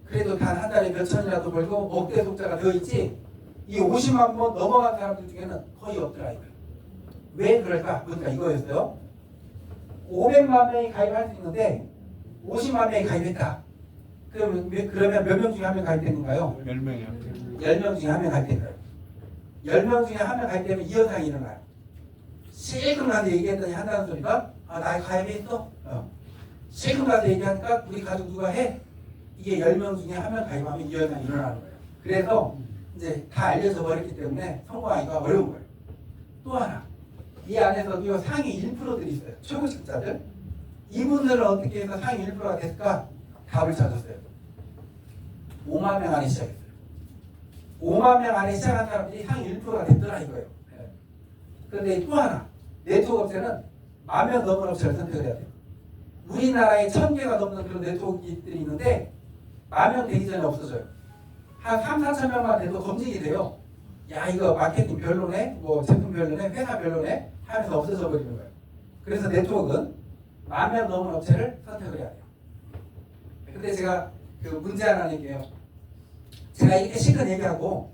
그래도 단 한 달에 몇 천이라도 벌고 억대 독자가 되어있지 이 50만 번 넘어간 사람들 중에는 거의 없더라 이거예요. 왜 그럴까? 그러니까 이거였어요. 500만 명이 가입할 수 있는데 50만 명이 가입했다. 그러면 몇 명 중에 한 명 가입됐는가요? 10명이요. 10명 중에 한 명 가입된 거예요. 10명 중에 한 명 가입되면 이 현상이 일어나요. 실금 가서 얘기했더니 한다는 소리가 나 가입했어? 실금 가서 얘기하니까 우리 가족 누가 해? 이게 10명 중에 한 명 가입하면 이 현상이 일어나는 거예요. 그래서 이제 다 알려져 버렸기 때문에 성공하기가 어려운 거예요. 또 하나, 이 안에서도 상위 1%들이 있어요. 최고직자들. 이분들은 어떻게 해서 상위 1%가 됐을까? 답을 찾았어요. 5만 명 안에 시작했어요. 5만 명 안에 시작한 사람들이 상위 1%가 됐더라 이거예요. 그런데 또 하나, 네트워크 업체는 10,000명 넘는 업체를 선택을 해야 돼요. 우리나라에 1,000개가 넘는 그런 네트워크들이 있는데 10,000명 되기 전에 없어져요. 한 3,4천 명만 돼도 검증이 돼요. 야 이거 마케팅 별로네, 뭐 제품 별로네, 회사 별로네 하면서 없어져 버리는 거예요. 그래서 네트워크는 10,000명 넘는 업체를 선택을 해야 돼요. 근데 제가 그 문제 하나 낼게요. 제가 이렇게 실컷 얘기하고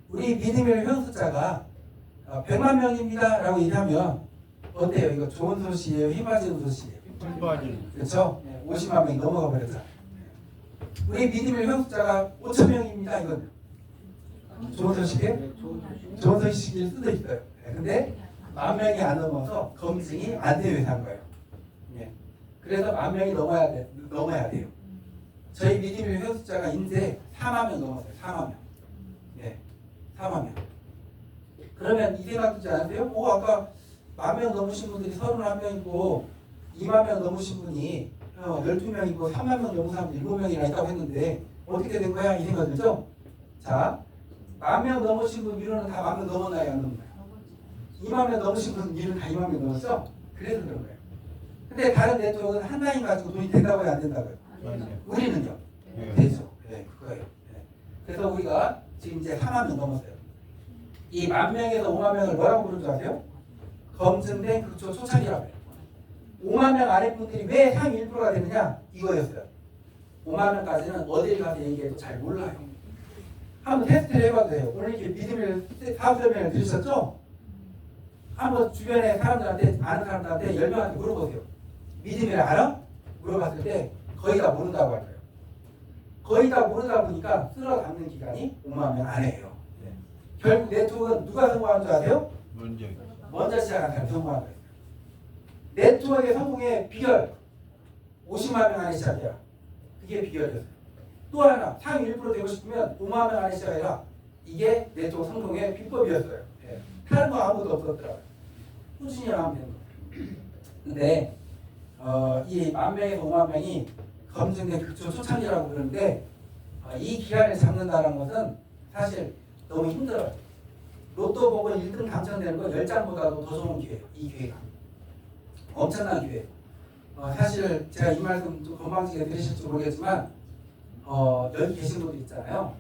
우리 믿음의 회원 숫자가 100만 명입니다 라고 얘기하면 어때요? 이거 좋은 소식이에요? 힘빠지는 소식이에요? 그렇죠? 50만 명이 넘어가 버렸잖아요. 우리 믿음의 회원 숫자가 5천 명입니다. 이건 좋은 소식이에요? 좋은 소식일 수도 있어요. 근데 10,000명이 안 넘어서 검증이 안 되는 회사인 거예요. 그래서 10,000명이 넘어야 돼요. 저희 믿음의 회원 숫자가 이제 4만 명 넘었어요. 4만 명. 4만 명. 그러면 이 생각 들지 않으세요? 아까 10,000명 넘으신 분들이 31명이고 2만 명 넘으신 분이 12명이고 3만 명 넘은 사람이 7명이나 있다고 했는데 어떻게 된 거야? 이 생각 들죠? 자, 10,000명 넘으신 분 위로는 다 10,000명 넘었나요? 안 넘었나요? 2만 명 넘으신 분 위로는 다 2만 명 넘었죠? 그래서 그런 거예요. 근데 다른 네트워크는 한 라인 가지고 돈이 된다고요? 안 된다고요? 우리는요? 되죠. 네, 그거예요. 네. 그래서 우리가 지금 이제 4만 명 넘었어요. 이 10,000명에서 5만 명을 뭐라고 부르는 줄 아세요? 검증된 극초 초창기라고 해요. 5만 명 아래 분들이 왜 상위 1%가 되느냐? 이거였어요. 5만 명까지는 어디를 가서 얘기해도 잘 몰라요. 한번 테스트를 해봐도 돼요. 오늘 이렇게 믿음을 4설명을 들으셨죠? 한번 주변에 사람들한테, 아는 사람들한테 10명한테 물어보세요. 믿음을 알아? 물어봤을 때 거의 다 모른다고 할 거예요. 거의 다 모르다 보니까 쓸어 담는 기간이 5만 명 안에요. 네. 결국 네트워크는 누가 성공한 줄 아세요? 먼저 시작한 사람이 성공한 거예요. 네트워크의 성공의 비결 50만 명 안에 시작해라. 그게 비결이었어요. 또 하나 상위 1% 되고 싶으면 5만 명 안에 시작해라. 이게 네트워크 성공의 비법이었어요. 네. 다른 거 아무것도 없었더라고요. 꾸준히 하면 되는 거예요. 근데 이 10,000명에서 5만 명이 검증된 극초 초창기라고 그러는데 이 기간을 잡는다는 것은 사실 너무 힘들어요. 로또 보고 1등 당첨되는 건 10장보다도 더 좋은 기회예요. 이 기회가. 엄청난 기회. 사실 제가 이 말씀 좀 건방지게 들으실지 모르겠지만 여기 계신 분들 있잖아요.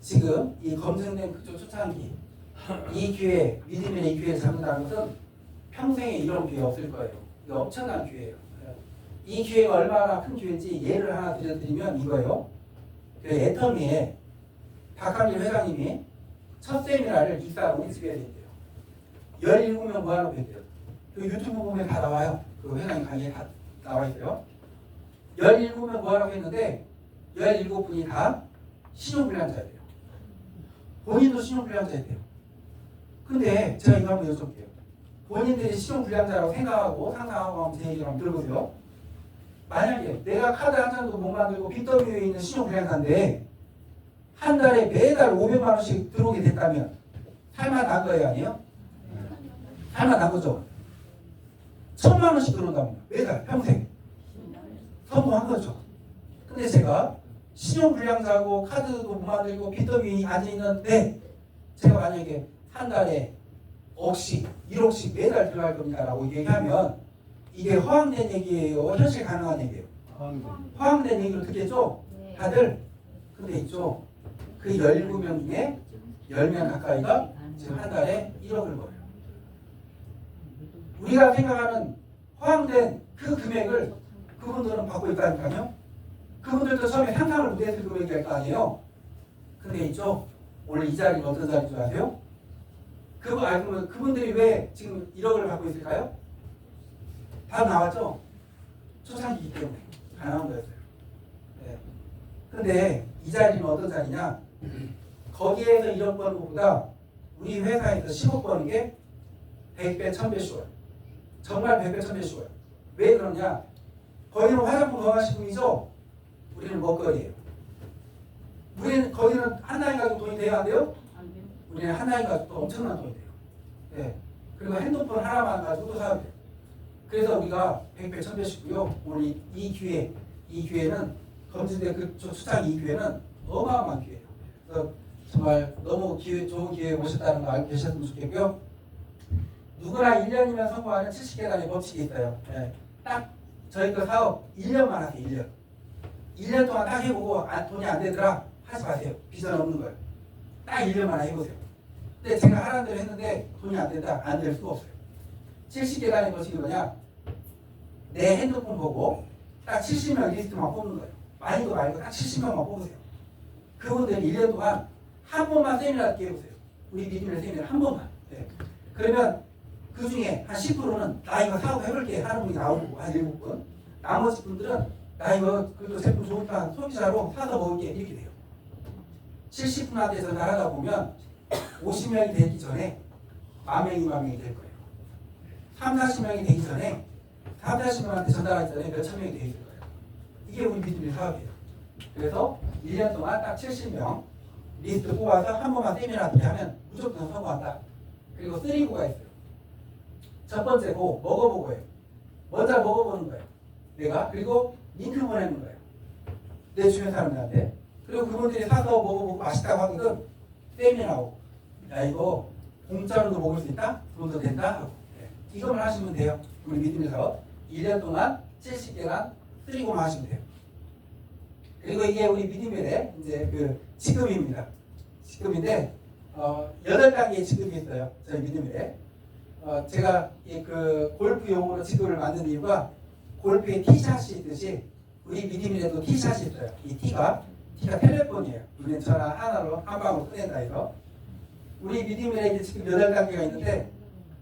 지금 이 검증된 극초 초창기 이 기회, 믿음의 이 기회를 잡는다는 것은 평생에 이런 기회 없을 거예요. 이거 엄청난 기회예요. 이 기회가 얼마나 큰 기회인지 예를 하나 드려드리면 이거예요. 그 애터미에 박한길 회장님이 첫 세미나를 이사 우리 집에 했대요. 17명 모아놓고 했대요. 그 유튜브 보면 다 나와요. 그 회장님 강의에 다 나와 있어요. 17명 모아놓고 했는데 17분이 다 신용불량자예요. 본인도 신용불량자예요. 근데 제가 이거 한번 여쭤볼게요. 본인들이 신용불량자라고 생각하고 상상하고 한번 제 얘기를 한번 들어보세요. 만약에 내가 카드 한 장도 못 만들고 BW에 있는 신용불량자인데 한 달에 매달 500만 원씩 들어오게 됐다면 살만한 거예요, 아니에요? 살만한 거죠. 1,000만 원씩 들어온다면 매달 평생 성공한 거죠. 근데 제가 신용불량자고 카드도 못 만들고 BW에 앉아 있는데 제가 만약에 한 달에 억씩 1억씩 매달 들어갈 겁니다라고 얘기하면 이게 허황된 얘기예요? 현실 가능한 얘기예요? 허황된 얘기로 듣겠죠? 다들? 근데 있죠? 그 17명 중에 10명 가까이가 지금 한 달에 1억을 벌어요. 우리가 생각하는 허황된 그 금액을 그분들은 받고 있다니까요? 그분들도 처음에 상상을 못했을 금액일 거 아니에요? 근데 있죠? 오늘 이 자리는 어떤 자리인 줄 아세요? 그러면 그분들이 왜 지금 1억을 받고 있을까요? 답 나왔죠? 초창기이기 때문에 가능한 거였어요. 네. 근데 이 자리는 어떤 자리냐? 거기에서 1억 버는 것보다 우리 회사에서 10억 버는 게 100배, 1000배 쉬워요. 정말 100배, 1000배 쉬워요. 왜 그러냐? 거기는 화장품 좋아하시는 분이죠? 우리는 먹거리예요. 우리는 거기는 한 라인 가지고 돈이 돼야 안 돼요? 우리는 한 라인 가지고 엄청난 돈이 돼요. 네. 그리고 핸드폰 하나만 가지고도 사야 돼요. 그래서 우리가 100배, 1000배 씩고요. 오늘 이 기회는 검증된 그 초창기 이 기회는 어마어마한 기회예요. 그래서 정말 너무 좋은 기회에 오셨다는 거 알고 계셨으면 좋겠고요. 누구나 1년이면 성공하는 70계단의 법칙이 있어요. 네. 딱 저희 거 사업 1년만 하세요. 1년. 1년 동안 딱 해보고 돈이 안 되더라 하지 마세요. 비전 없는 거예요. 딱 1년만 해보세요. 근데 제가 하라는 대로 했는데 돈이 안 된다? 안 될 수가 없어요. 70계단의 법칙이 뭐냐? 내 핸드폰 보고 딱 70명 리스트만 뽑는 거예요. 많이도 말고 딱 70명만 뽑으세요. 그분들은 1년 동안 한 번만 세미나 듣게 해보세요. 우리 믿음의 세미나 한 번만. 네. 그러면 그 중에 한 10%는 나 이거 사업 해볼게 하는 분이 나오고 한 7분. 나머지 분들은 나 이거 그래도 제품 좋으니까 소비자로 사서 먹을게 이렇게 돼요. 70분한테서 나가다 보면 50명이 되기 전에 10,000명이 될 거예요. 3, 40명이 되기 전에 3, 40명한테 전달하기 전에 몇천 명이 되어 있을 거예요. 이게 우리 믿음의 사업이에요. 그래서 1년 동안 딱 70명 리스트 뽑아서 한 번만 세미나 듣게 하면 무조건 성공한다. 그리고 3고가 있어요. 첫 번째 고 먹어보고예요. 먼저 먹어보는 거예요. 내가. 그리고 링크 보내는 거예요. 내 주변 사람들한테. 그리고 그분들이 사서 먹어보고 맛있다고 하거든. 땜이 나오고. 야, 이거 공짜로도 먹을 수 있다? 돈도 된다? 하고. 이것만 하시면 돼요. 우리 믿음의 사업. 1년 동안 70개간 쓰리고만 하시면 돼요. 그리고 이게 우리 믿음의 이제 그 지급입니다. 지급인데, 8단계의 지급이 있어요. 저희 믿음의. 제가 그 골프 용어로 지급을 만든 이유가 골프에 티샷이 있듯이 우리 믿음이라도 티샷이 있어요. 이 티가 텔레폰이에요. 우리는 전화 하나로 한 방으로 꺼낸다 해서 우리 믿음이라도 지금 8단계가 있는데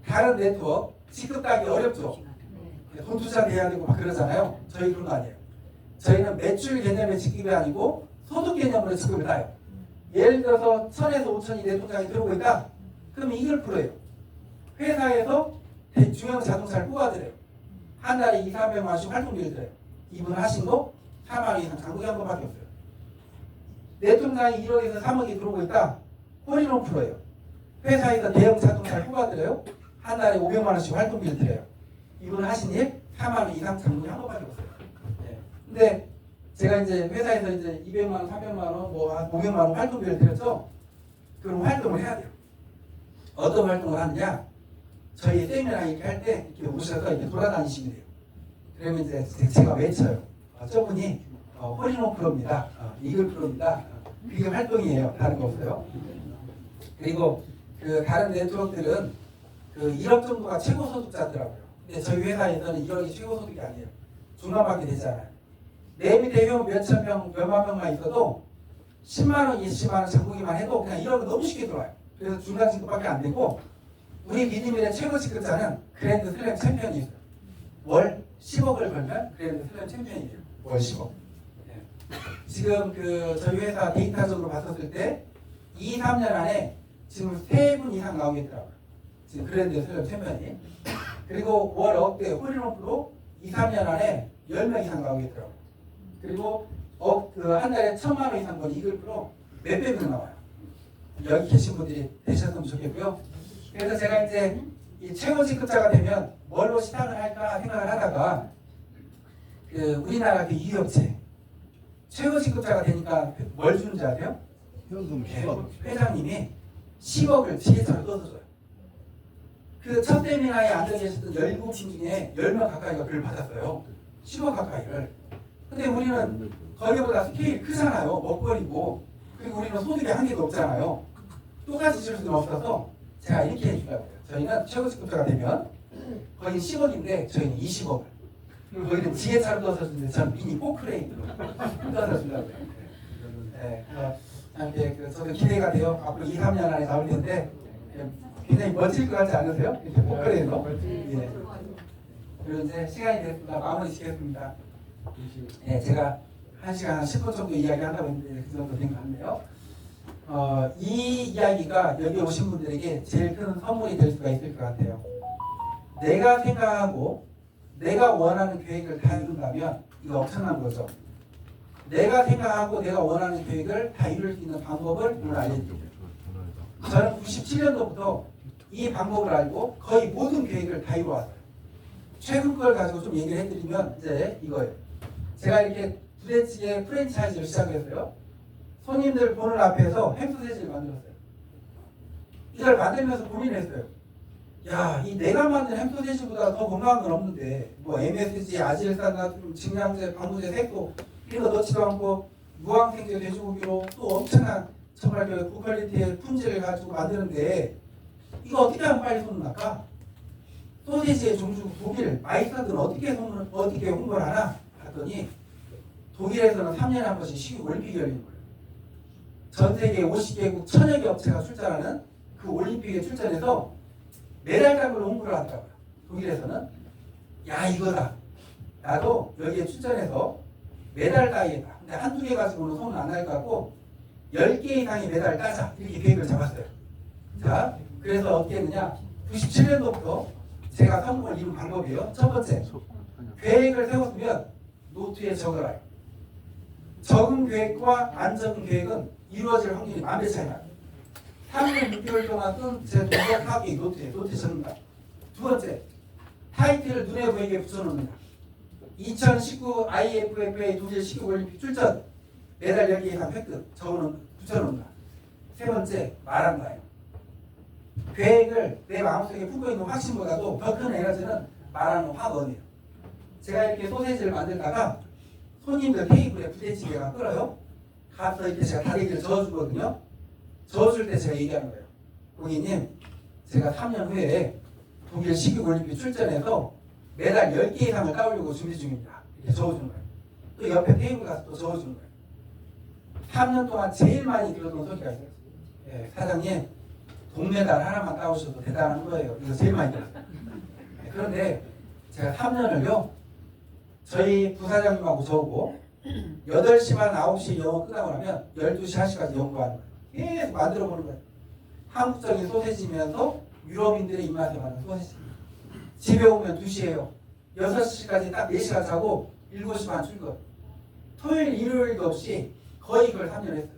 다른 네트워크 지급하기 어렵죠. 돈 투자해야 되고 막 그러잖아요. 저희 그런 거 아니에요. 저희는 매출 개념의 지급이 아니고 소득 개념으로 지급을 해요. 예를 들어서 1000에서 5000이 내 통장에 들어오고 있다. 그러면 이걸 풀어요. 회사에서 중형 자동차를 뽑아드려요. 한 달에 2, 300만 원씩 활동비를 드려요. 이분 하신 거 4만 원 이상 장부기 한 번밖에 없어요. 내 통장에 1억에서 3억이 들어오고 있다. 홀인원 풀어요. 회사에서 대형 자동차를 뽑아드려요. 한 달에 500만 원씩 활동비를 드려요. 이분 하신 일 4만 원 이상 장부기 한 번밖에 없어요. 네. 근데 제가 이제 회사에서 이제 200만 원, 300만 원, 뭐 한 500만 원 활동비를 드렸죠. 그럼 활동을 해야 돼요. 어떤 활동을 하느냐? 저희 세미나 이렇게 할 때 이렇게 오셔서 이렇게 돌아다니시면 돼요. 그러면 이제 제가 외쳐요. 저분이 홀인원 프로입니다. 이글 프로입니다. 그게 활동이에요. 다른 거 없어요. 그리고 그 다른 네트워크들은 그 1억 정도가 최고 소득자더라고요. 근데 저희 회사에서는 1억이 최고 소득이 아니에요. 중간밖에 되지 않아요. 내 밑에 회원 몇천 명, 몇만 명만 있어도 10만 원, 20만 원 장보기만 해도 그냥 1억은 너무 쉽게 들어와요. 그래서 중간 지급밖에 안 되고 우리 믿음의 최고 지급자는 그랜드 슬램 챔피언이 있어요. 월 10억을 벌면 그랜드 슬램 챔피언이에요. 월 10억. 네. 지금 그 저희 회사 데이터적으로 봤었을 때 2, 3년 안에 지금 3분 이상 나오겠더라고요. 지금 그랜드 슬램 챔피언이. 그리고 월 억대 홀인원프로 2, 3년 안에 10명 이상 나오겠더라고요. 그리고 한 달에 1000만 원 이상 버는 이글 프로 몇백 명 나와요. 여기 계신 분들이 되셨으면 좋겠고요. 그래서 제가 이제 이 최고 직급자가 되면 뭘로 시작을 할까 생각을 하다가 그 우리나라 그 유협체 최고 직급자가 되니까 뭘 주는지 아세요? 현금 네, 10억. 회장님이 10억을 지게차로 떠서 줘요. 그 첫 세미나에 앉아 계셨던 17분 중에 10명 가까이가 그걸 받았어요. 10억 가까이를. 근데 우리는 거기보다 스케일이 크잖아요. 먹거리고. 그리고 우리는 소득이 한 개도 없잖아요. 똑같이 줄 수는 없어서 제가 이렇게 해주려고요. 저희는 최고 직급자가 되면 거의 10억인데 저희는 20억을. 그리고 거기는 지게차로 떠서 주는데 저는 미니 포크레인으로 떠서 주려고요. 네, 이렇게 저도 기대가 돼요. 앞으로 2, 3년 안에 나올 텐데 굉장히 멋질 것 같지 않으세요? 이렇게 포크레인으로. 예. 그리고 이제 시간이 됐습니다. 마무리 짓겠습니다. 네, 제가 1시간 한 10분 정도 이야기한다고 했는데 그 정도 된 것 같네요. 이 이야기가 여기 오신 분들에게 제일 큰 선물이 될 수가 있을 것 같아요. 내가 생각하고 내가 원하는 계획을 다 이룬다면 이거 엄청난 거죠. 내가 생각하고 내가 원하는 계획을 다 이룰 수 있는 방법을 오늘 알려드릴게요. 저는 97년도부터 이 방법을 알고 거의 모든 계획을 다 이루어왔어요. 최근 걸 가지고 좀 얘기를 해드리면 이제 이거예요. 제가 이렇게 부대찌개 프랜차이즈를 시작했어요. 손님들 보는 앞에서 햄소세지를 만들었어요. 이걸 만들면서 고민했어요. 야, 이 내가 만든 햄소세지보다 더 건강한 건 없는데 뭐 MSG, 아질산 나트륨, 증량제, 방부제, 색소 이런 거 넣지도 않고 무항생제 돼지고기로 또 엄청난 정말 그 고퀄리티의 품질을 가지고 만드는데 이거 어떻게 하면 빨리 소문날까? 소세지의 종주 독일, 마이스터는 어떻게 홍보를 하나? 봤더니 독일에서는 3년에 한 번씩 시국 올림픽이 열리는 거예요. 전 세계 50개국 1000여 개 업체가 출전하는 그 올림픽에 출전해서 메달감으로 홍보를 하더라고요. 독일에서는 야 이거다. 나도 여기에 출전해서 메달 따위다. 근데 한두 개 가지고는 소문 안 날 것 같고 10개 이상의 메달을 따자. 이렇게 계획을 잡았어요. 자, 그래서 어떻게 했느냐. 97년도부터 제가 성공을 이룬 방법이에요. 첫 번째, 계획을 세웠으면 노트에 적어라요. 적은 계획과 안 적은 계획은 이루어질 확률이 만배 차이 나요. 3년 6개월 동안 쓴 제 동작 파악이 노트에 적는다. 두 번째, 타이틀을 눈에 보이게 붙여놓는다. 2019 IFFA 독일 시국올림픽 출전 메달 10개 이상 획득 저거는 붙여놓는다. 세 번째 말한다요. 계획을 내 마음속에 품고 있는 확신보다도 더 큰 에너지는 말하는 확언이에요. 제가 이렇게 소세지를 만들다가 손님들 테이블에 부대찌개가 끓어요. 가서 이렇게 제가 다리기를 저어주거든요. 저어줄 때 제가 얘기하는 거예요. 고객님, 제가 3년 후에 독일 시국올림픽 출전해서 메달 10개 이상을 따오려고 준비 중입니다. 이렇게 저어주는 거예요. 또 옆에 테이블 가서 또 저어주는 거예요. 3년 동안 제일 많이 들었던 소리가 있어요. 예, 사장님, 동메달 하나만 따오셔도 대단한 거예요. 이거 제일 많이 들었어요. 예, 그런데 제가 3년을요, 저희 부사장님하고 저하고 8시 반, 9시 영어 끝나고 나면 12시, 1시까지 연구하는 거예요. 계속 만들어 보는 거예요. 한국적인 소세지면서 유럽인들의 입맛에 맞는 소세지. 집에 오면 2시에요. 6시까지 딱 4시간 자고 7시 반 출근. 토요일, 일요일도 없이 거의 그걸 3년 했어요.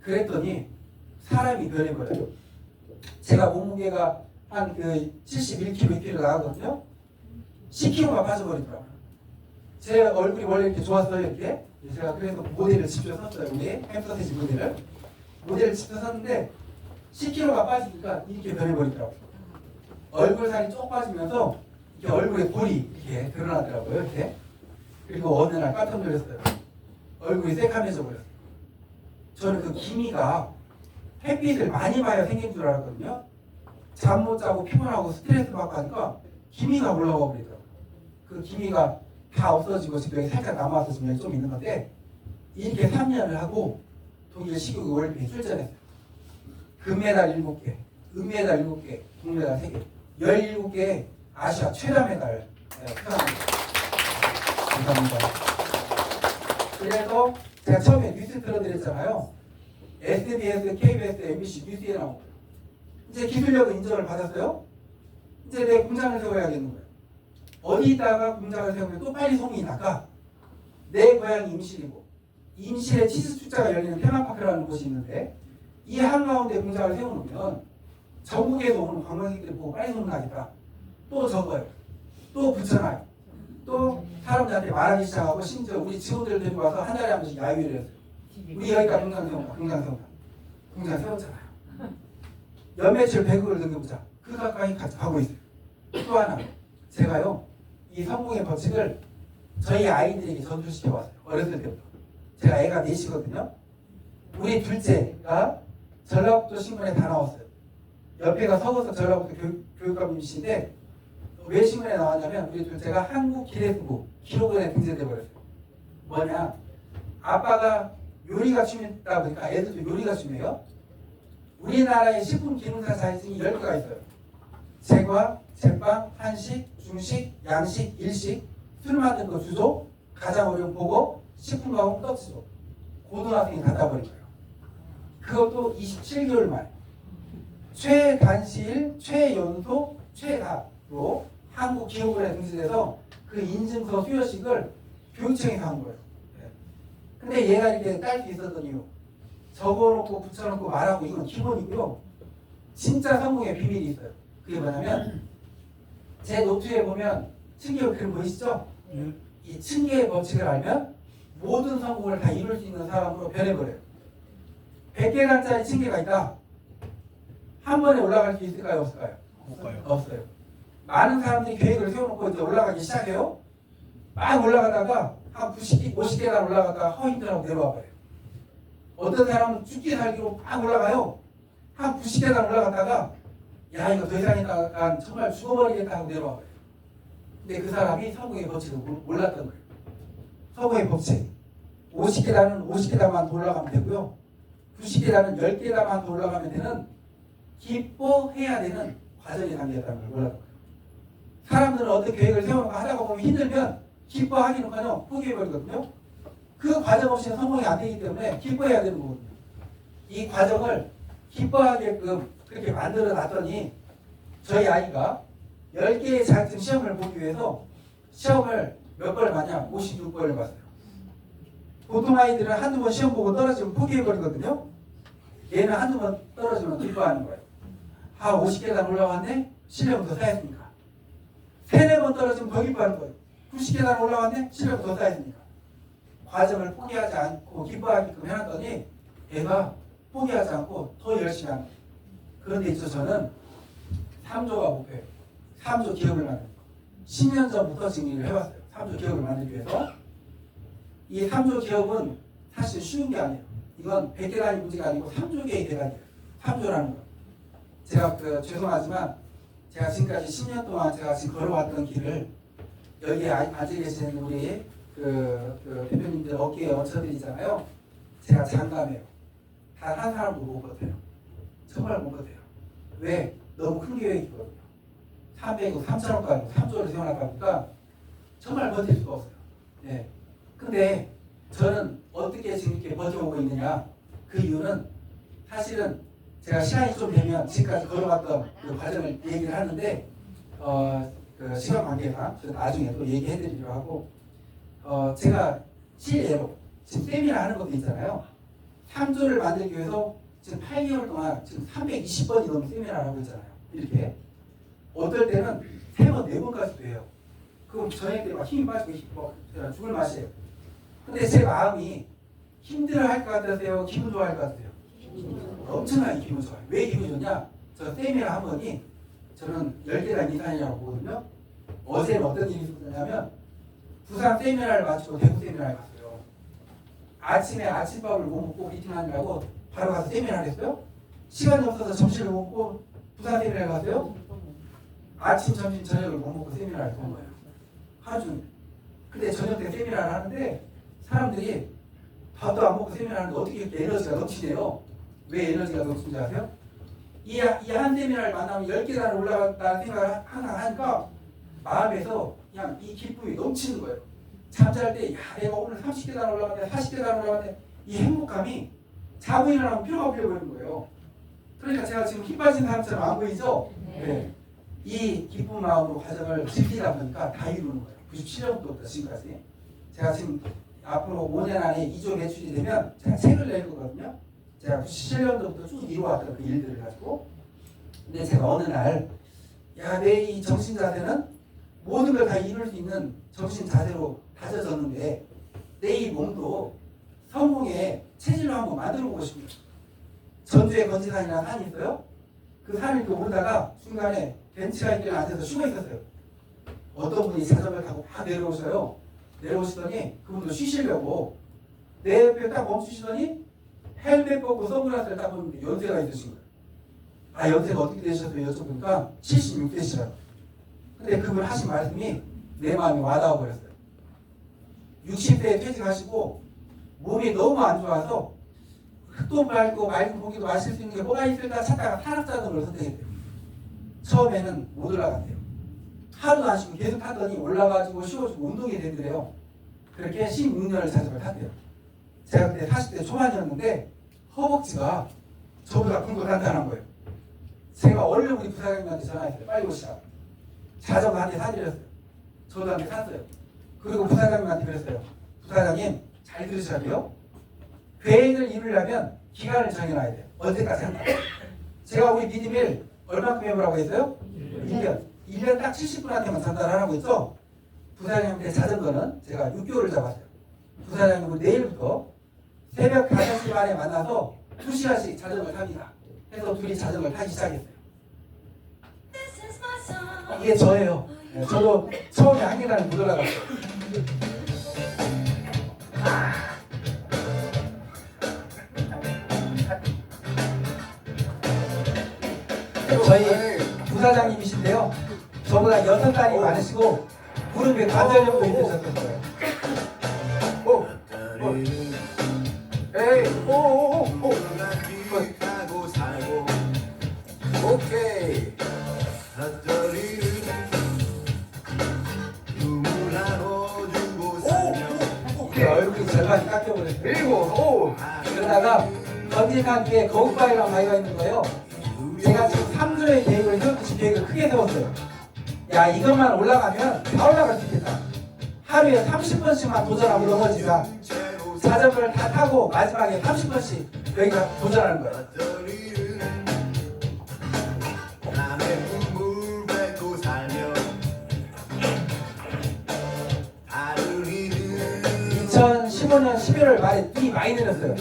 그랬더니 사람이 변해버려요. 제가 몸무게가 한 71kg, 2kg 나가거든요. 10kg가 빠져버리더라고요. 제 얼굴이 원래 이렇게 좋았어요, 이렇게. 제가 그래서 모델을 집혀 섰어요, 우리 햄스터세지 모델을. 모델을 집혀 섰는데 10kg가 빠지니까 이렇게 변해버리더라고요. 얼굴 살이 쭉 빠지면서 이렇게 얼굴에 볼이 이렇게 드러나더라고요, 이렇게. 그리고 어느 날 깜짝 놀랐어요. 얼굴이 새카매져 버렸어요. 저는 그 기미가 햇빛을 많이 봐야 생긴 줄 알았거든요. 잠 못 자고 피곤하고 스트레스 받고 하니까 기미가 올라와 버리더라고요. 그 기미가 다 없어지고 지금 여기 살짝 남아서 지금 여기 좀 있는 건데 이렇게 3년을 하고 독일 시국 올림픽 출전했어요. 금메달 7개, 은메달 7개, 동메달 3개, 17개 아시아 최다 메달 감사합니다. 그래서 제가 처음에 뉴스 들어드렸잖아요. SBS, KBS, MBC 뉴스에 나오고 이제 기술력은 인정을 받았어요. 이제 내 공장을 세워야겠는 거예요. 어디다가 공장을 세우면 또 빨리 소문이 나가. 내 고향이 임실이고 임실에 치즈 축제가 열리는 테마파크라는 곳이 있는데 이 한가운데 공장을 세워놓으면 전국에서 오는 관광객들이 보고 빨리 소문나겠다. 또 적어요. 또 붙여놔요. 또 사람들한테 말하기 시작하고 심지어 우리 직원들 데리고 와서 한 달에 한 번씩 야유를 했어요. 우리 여기가 공장 세운다. 공장 세운다. 공장 세웠잖아요. 연매출 100억을 넘겨보자. 그 가까이 가고 있어요. 또 하나 제가요 이 성공의 법칙을 저희 아이들에게 전수시켜왔어요. 어렸을 때부터. 제가 애가 4시거든요. 우리 둘째가 전라북도 신문에 다 나왔어요. 옆에가 서거석 전라북도 교육감님이신데 왜 신문에 나왔냐면 우리 둘째가 한국 기내수부 기록원에 등재돼 버렸어요. 뭐냐? 아빠가 요리가 취미다 보니까 애들도 요리가 취미예요. 우리나라의 식품 기능사 자격증이 10개가 있어요. 제과, 제빵, 한식, 중식, 양식, 일식, 술 만드는 거 주조, 가장 어려운 보고, 식품가공 떡지조. 고등학생이 다 따버린 거예요. 그것도 27개월 만에 최단시일, 최연소, 최다로 한국 기업원에 등재돼서 그 인증서 수여식을 교육청에서 한 거예요. 근데 얘가 이렇게 딸 수 있었던 이유 적어놓고 붙여놓고 말하고 이건 기본이고요. 진짜 성공의 비밀이 있어요. 그게 뭐냐면 제 노트에 보면 층계의 그림 보이시죠? 이 층계의 법칙을 알면 모든 성공을 다 이룰 수 있는 사람으로 변해버려요. 100계단짜리 층계가 있다. 한 번에 올라갈 수 있을까요? 없을까요? 없어요. 많은 사람들이 계획을 세워놓고 이제 올라가기 시작해요. 막 올라가다가 한 90, 50계단 올라가다가 허힘들하고 내려와 버려요. 어떤 사람은 죽기 살기로 막 올라가요. 한 90계단 올라갔다가 야 이거 더 이상 있다가 정말 죽어버리겠다 하고 내려와 버려요. 근데 그 사람이 성공의 법칙을 몰랐던 거예요. 성공의 법칙 50계단은 50계단만 더 올라가면 되고요. 90계단은 10계단만 더 올라가면 되는 기뻐해야 되는 과정이 담겨있다는 걸 몰랐던 거예요. 사람들은 어떤 계획을 세우고 하다가 보면 힘들면 기뻐하기는커녕 포기해버리거든요. 그 과정 없이는 성공이 안 되기 때문에 기뻐해야 되는 거거든요. 이 과정을 기뻐하게끔 그렇게 만들어 놨더니 저희 아이가 10개의 자격증 시험을 보기 위해서 시험을 몇 번을 봤냐? 56번을 봤어요. 보통 아이들은 한두 번 시험 보고 떨어지면 포기해버리거든요. 얘는 한두 번 떨어지면 기뻐하는 거예요. 50계단 올라왔네? 실력은 더 쌓였으니까. 세네 번 떨어지면 더 기뻐하는 거예요. 90계단 올라왔네? 실력 더 쌓여지니까. 과정을 포기하지 않고 기뻐하게끔 해놨더니 애가 포기하지 않고 더 열심히 하는 거예요. 그런데 있어서 저는 3조가 목표예요. 3조 기업을 만드는 거. 10년 전부터 지금 일을 해왔어요. 3조 기업을 만들기 위해서. 이 3조 기업은 사실 쉬운 게 아니에요. 이건 100계단이 문제가 아니고 3조 개의 계단이에요. 3조라는 거. 제가 죄송하지만 제가 지금까지 10년 동안 제가 지금 걸어왔던 길을 여기에 앉아 계신 우리 대표님들 어깨에 얹혀드리잖아요. 제가 장담해요. 단 한 사람도 못 버텨요. 정말 못 버텨요. 왜? 너무 큰 계획이거든요. 300억, 3천억까지 3조를 세워놨다 보니까 정말 버틸 수가 없어요. 네. 근데 저는 어떻게 지금 이렇게 버텨오고 있느냐? 그 이유는 사실은 제가 시간이 좀 되면 지금까지 걸어왔던 그 과정을 얘기를 하는데 그 시간 관계상 나중에 또 얘기해드리려고 하고 제가 실례로 지금 세미나 하는 것도 있잖아요. 3조를 만들기 위해서 지금 8개월 동안 지금 320번이 넘는 세미나를 하고 있잖아요. 이렇게 어떨 때는 3번, 4번까지도 해요. 그럼 저녁 때 막 힘이 빠지고 죽을 맛이에요. 근데 제 마음이 힘들어할 것 같으세요? 기분 좋아할 것 같으세요? 엄청나게 기분 좋아요. 왜 기분 좋냐? 저 세미나 한 번이 저는 10계단 이상이라고 보거든요. 어제는 어떤 일이 있었냐면 부산 세미나를 마치고 대구 세미나를 갔어요. 아침에 아침밥을 못 먹고 미팅하느라고 바로 가서 세미나를 했어요. 시간이 없어서 점심을 못 먹고 부산 세미나를 갔어요. 아침, 점심, 저녁을 못 먹고 세미나를 본 거예요. 하루 종일. 근데 저녁 때 세미나를 하는데 사람들이 밥도 안 먹고 세미나를 하는데 어떻게 이렇게 에너지가 넘치네요. 왜 에너지가 넘치는지 아세요? 이 한 세미나를 만나면 10계단을 올라갔다는 생각을 항상 하니까 마음에서 그냥 이 기쁨이 넘치는 거예요. 잠잘 때, 야, 내가 오늘 30계단 올라갔네, 40계단 올라갔네, 이 행복감이 자고 일어나면 피로가 풀려버리는 거예요. 그러니까 제가 지금 힘 빠진 사람처럼 안 보이죠? 네. 이 기쁜 마음으로 과정을 지키다 보니까 다 이루는 거예요. 97년부터 지금까지. 제가 지금 앞으로 5년 안에 2조 매출이 되면 제가 책을 낼 거거든요. 제가 97년도부터 쭉 이루어왔던 그 일들을 가지고. 근데 제가 어느 날, 야, 내 이 정신 자세는 모든 걸 다 이룰 수 있는 정신 자세로 다져졌는데, 내 이 몸도 성공의 체질로 한번 만들어 보고 싶습니다. 전주에 건지산이라는 산이 있어요. 그 산을 이렇게 오르다가 중간에 벤치가 있길래 앉아서 쉬고 있었어요. 어떤 분이 자전거를 타고 막 내려오셔요. 내려오시더니 그분도 쉬시려고 내 옆에 딱 멈추시더니 헬멧 벗고 선글라스를 딱 보는데 연세가 있으신 거예요. 아, 연세가 어떻게 되셨어요? 여쭤보니까 76세시라고. 근데 그분 하신 말씀이 내 마음에 와닿아 버렸어요. 60세에 퇴직하시고 몸이 너무 안 좋아서 흙도 밟고 맑은 공기도 마실 수 있는 게 뭐가 있을까 찾다가 산악자전거를 선택했대요. 처음에는 못 올라갔대요. 하루도 안 쉬고 계속 타더니 올라가지고 쉬어주고 운동이 되더래요. 그렇게 16년을 자전거를 탔대요. 제가 그때 40대 초반이었는데 허벅지가 저보다 굵고 단단한 거예요. 제가 얼른 우리 부사장님한테 전화했어요. 빨리 오시라고. 자전거 한 대 사드렸어요. 저도 한 대 샀어요. 그리고 부사장님한테 그랬어요. 부사장님 잘 들으셔야 돼요. 계획을 이루려면 기간을 정해놔야 돼요. 언제까지 한다. 제가 우리 미니밀 얼마큼 해보라고 했어요? 1년. 1년 딱 70분한테만 전달하라고 했죠. 부사장님한테 자전거는 제가 6개월을 잡았어요. 부사장님은 내일부터 새벽 5시 반에 만나서 2시간씩 자전거를 탑니다. 해서 둘이 자전거를 타기 시작했어요. 이게 저예요. 네, 저도 처음에 한 계단을 못 올라갔어요. 저희 부사장님이신데요. 저보다 6살이 많으시고 무릎에 관절염도 있으셨던 거예요. 에이, 오케이. 얼굴이 절반이 깎여버렸어요. 그리고 그러다가 건진강기에 거북바위라는 바위가 있는 거예요. 제가 지금 3조의 계획을 세웠듯이 계획을 크게 세웠어요. 야, 이것만 올라가면 다 올라갈 수 있겠다. 하루에 30번씩만 도전하고 넘어지자. 자전거를 다 타고 마지막에 30번씩 여기가 도전하는 거예요. 말에 눈이 많이 내렸어요.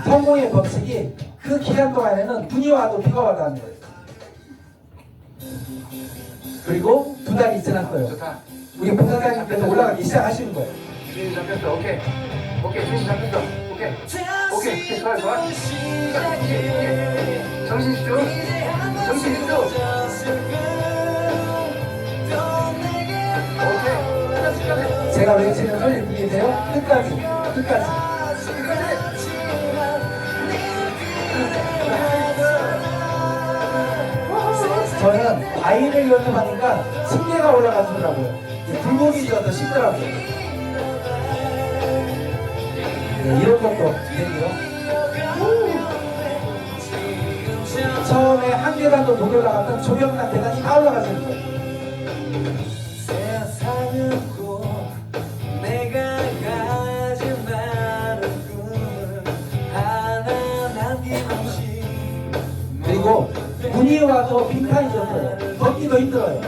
성공의 법칙이 그 기간 동안에는 눈이 와도 비가 와도 하는 거예요. 그리고 2달이 지났어요. 좋다. 우리 부사장님께서 올라가기 시작하시는 거예요. 주인 잡혔어. 오케이. 오케이. 주인 잡혔어. 오케이. 오케이. 좋아, 좋아. 오케이. 정신 집중. 정신 집중. 오케이. 제가 외치는 소리 들리세요? 끝까지. 끝까지. 저는 과일을 연습하니까 층계가 올라가더라고요. 불고기 져서 쉽더라고요. 네, 이런 것도 되고요. 처음에 한 계단도 못 올라갔던 조명난 계단이 다 올라가시는 거예요. 그리고 눈이 와서 빈칸이 졌어요. 걷기도 힘들어요.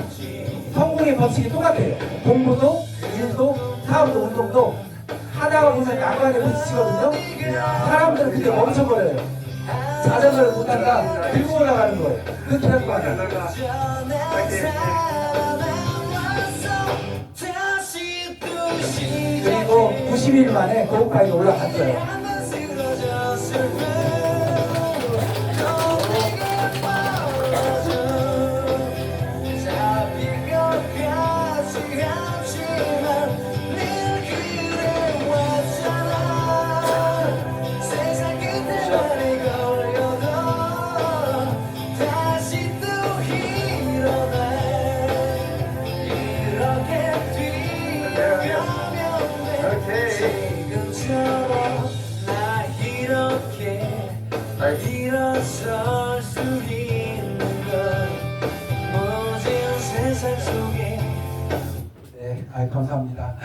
성공의 법칙이 똑같아요. 공부도, 일도, 사업도, 운동도 하다가 보면 나관에 부딪히거든요. 사람들은 그게 멈춰버려요. 자전거를 못한다, 들고 올라가는 거예요. 그 기간 동안에. 그리고 90일 만에 고급까지 올라갔어요. 일어설 수 있는 건 모든 세상 속에. 네, 감사합니다.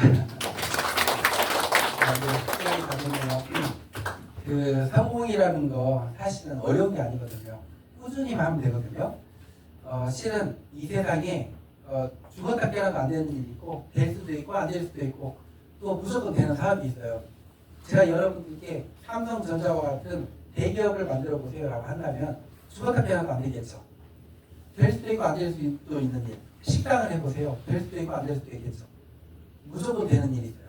시간이 다 됐네요. 그 성공이라는 거 사실은 어려운 게 아니거든요. 꾸준히 하면 되거든요. 실은 이 세상에 죽었다 깨어나도 안 되는 일이 있고 될 수도 있고 안 될 수도 있고 또 무조건 되는 사업이 있어요. 제가 여러분들께 삼성전자와 같은 대기업을 만들어 보세요라고 한다면 죽었다 깨어나도 안 되겠죠. 될 수도 있고 안 될 수도 있는 일. 식당을 해보세요. 될 수도 있고 안 될 수도 있겠죠. 무조건 되는 일이 있어요.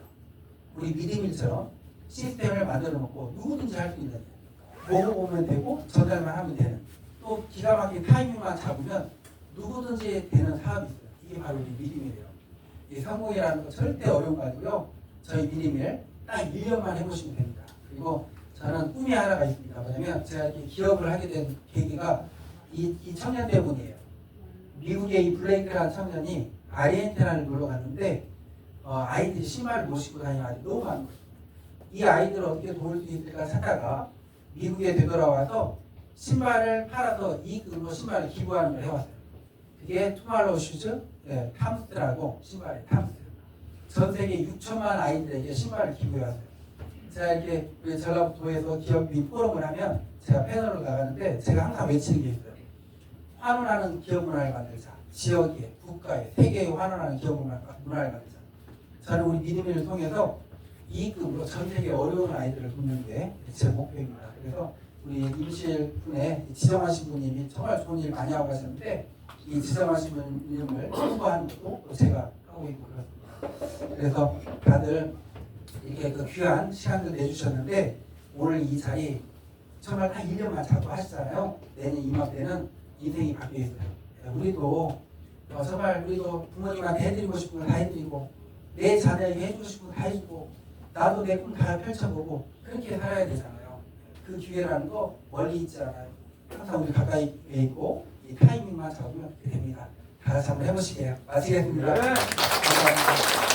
우리 미리밀처럼 시스템을 만들어 놓고 누구든지 할 수 있는 일. 보고 보면 되고 전달만 하면 되는. 또 기가 막힌 타이밍만 잡으면 누구든지 되는 사업이 있어요. 이게 바로 우리 미리밀이에요. 이 성공이라는 거 절대 어려운 거 아니고요. 저희 미리밀 딱 1년만 해보시면 됩니다. 그리고 저는 꿈이 하나가 있습니다. 뭐냐면 제가 이렇게 기업을 하게 된 계기가 이 청년 때문이에요. 미국의 이 블레이크라는 청년이 아르헨티나를 놀러 갔는데 아이들이 신발을 못 신고 다니는 아이들이 너무 많은 거예요. 이 아이들을 어떻게 도울 수 있을까 찾다가 미국에 되돌아와서 신발을 팔아서 이익금으로 신발을 기부하는 걸 해왔어요. 그게 투말로우 슈즈, 탐스라고 신발의 탐스. 전 세계 6천만 아이들에게 신발을 기부해왔어요. 제가 이렇게 우리 전라북도에서 기업이 포럼을 하면 제가 패널로 나가는데 제가 항상 외치는 게 있어요. 환원하는 기업 문화를 만들자. 지역에, 국가에, 세계에 환원하는 기업 문화를 만들자. 저는 우리 미니미를 통해서 이익금으로 전 세계 어려운 아이들을 돕는 게 제 목표입니다. 그래서 우리 임실 분의 지정하신 분님이 정말 좋은 일 많이 하고 가셨는데 이 지정하신 분 이름을 홍보하는 것도 제가 하고 있고 그렇습니다. 그래서 다들 이렇게 그 귀한 시간을 내주셨는데 오늘 이 자리 정말 딱 1년만 잡고 하시잖아요. 내년 이맘때는 인생이 바뀌어 있어요. 우리도 정말 우리도 부모님한테 해드리고 싶은 거 다 해드리고 내 자녀에게 해주고 싶은 거 다 해주고 나도 내 꿈 다 펼쳐보고 그렇게 살아야 되잖아요. 그 기회라는 거 멀리 있지 않아요. 항상 우리 가까이 있고 이 타이밍만 잡으면 됩니다. 다 같이 한번 해보시게요. 마치겠습니다. 감사합니다.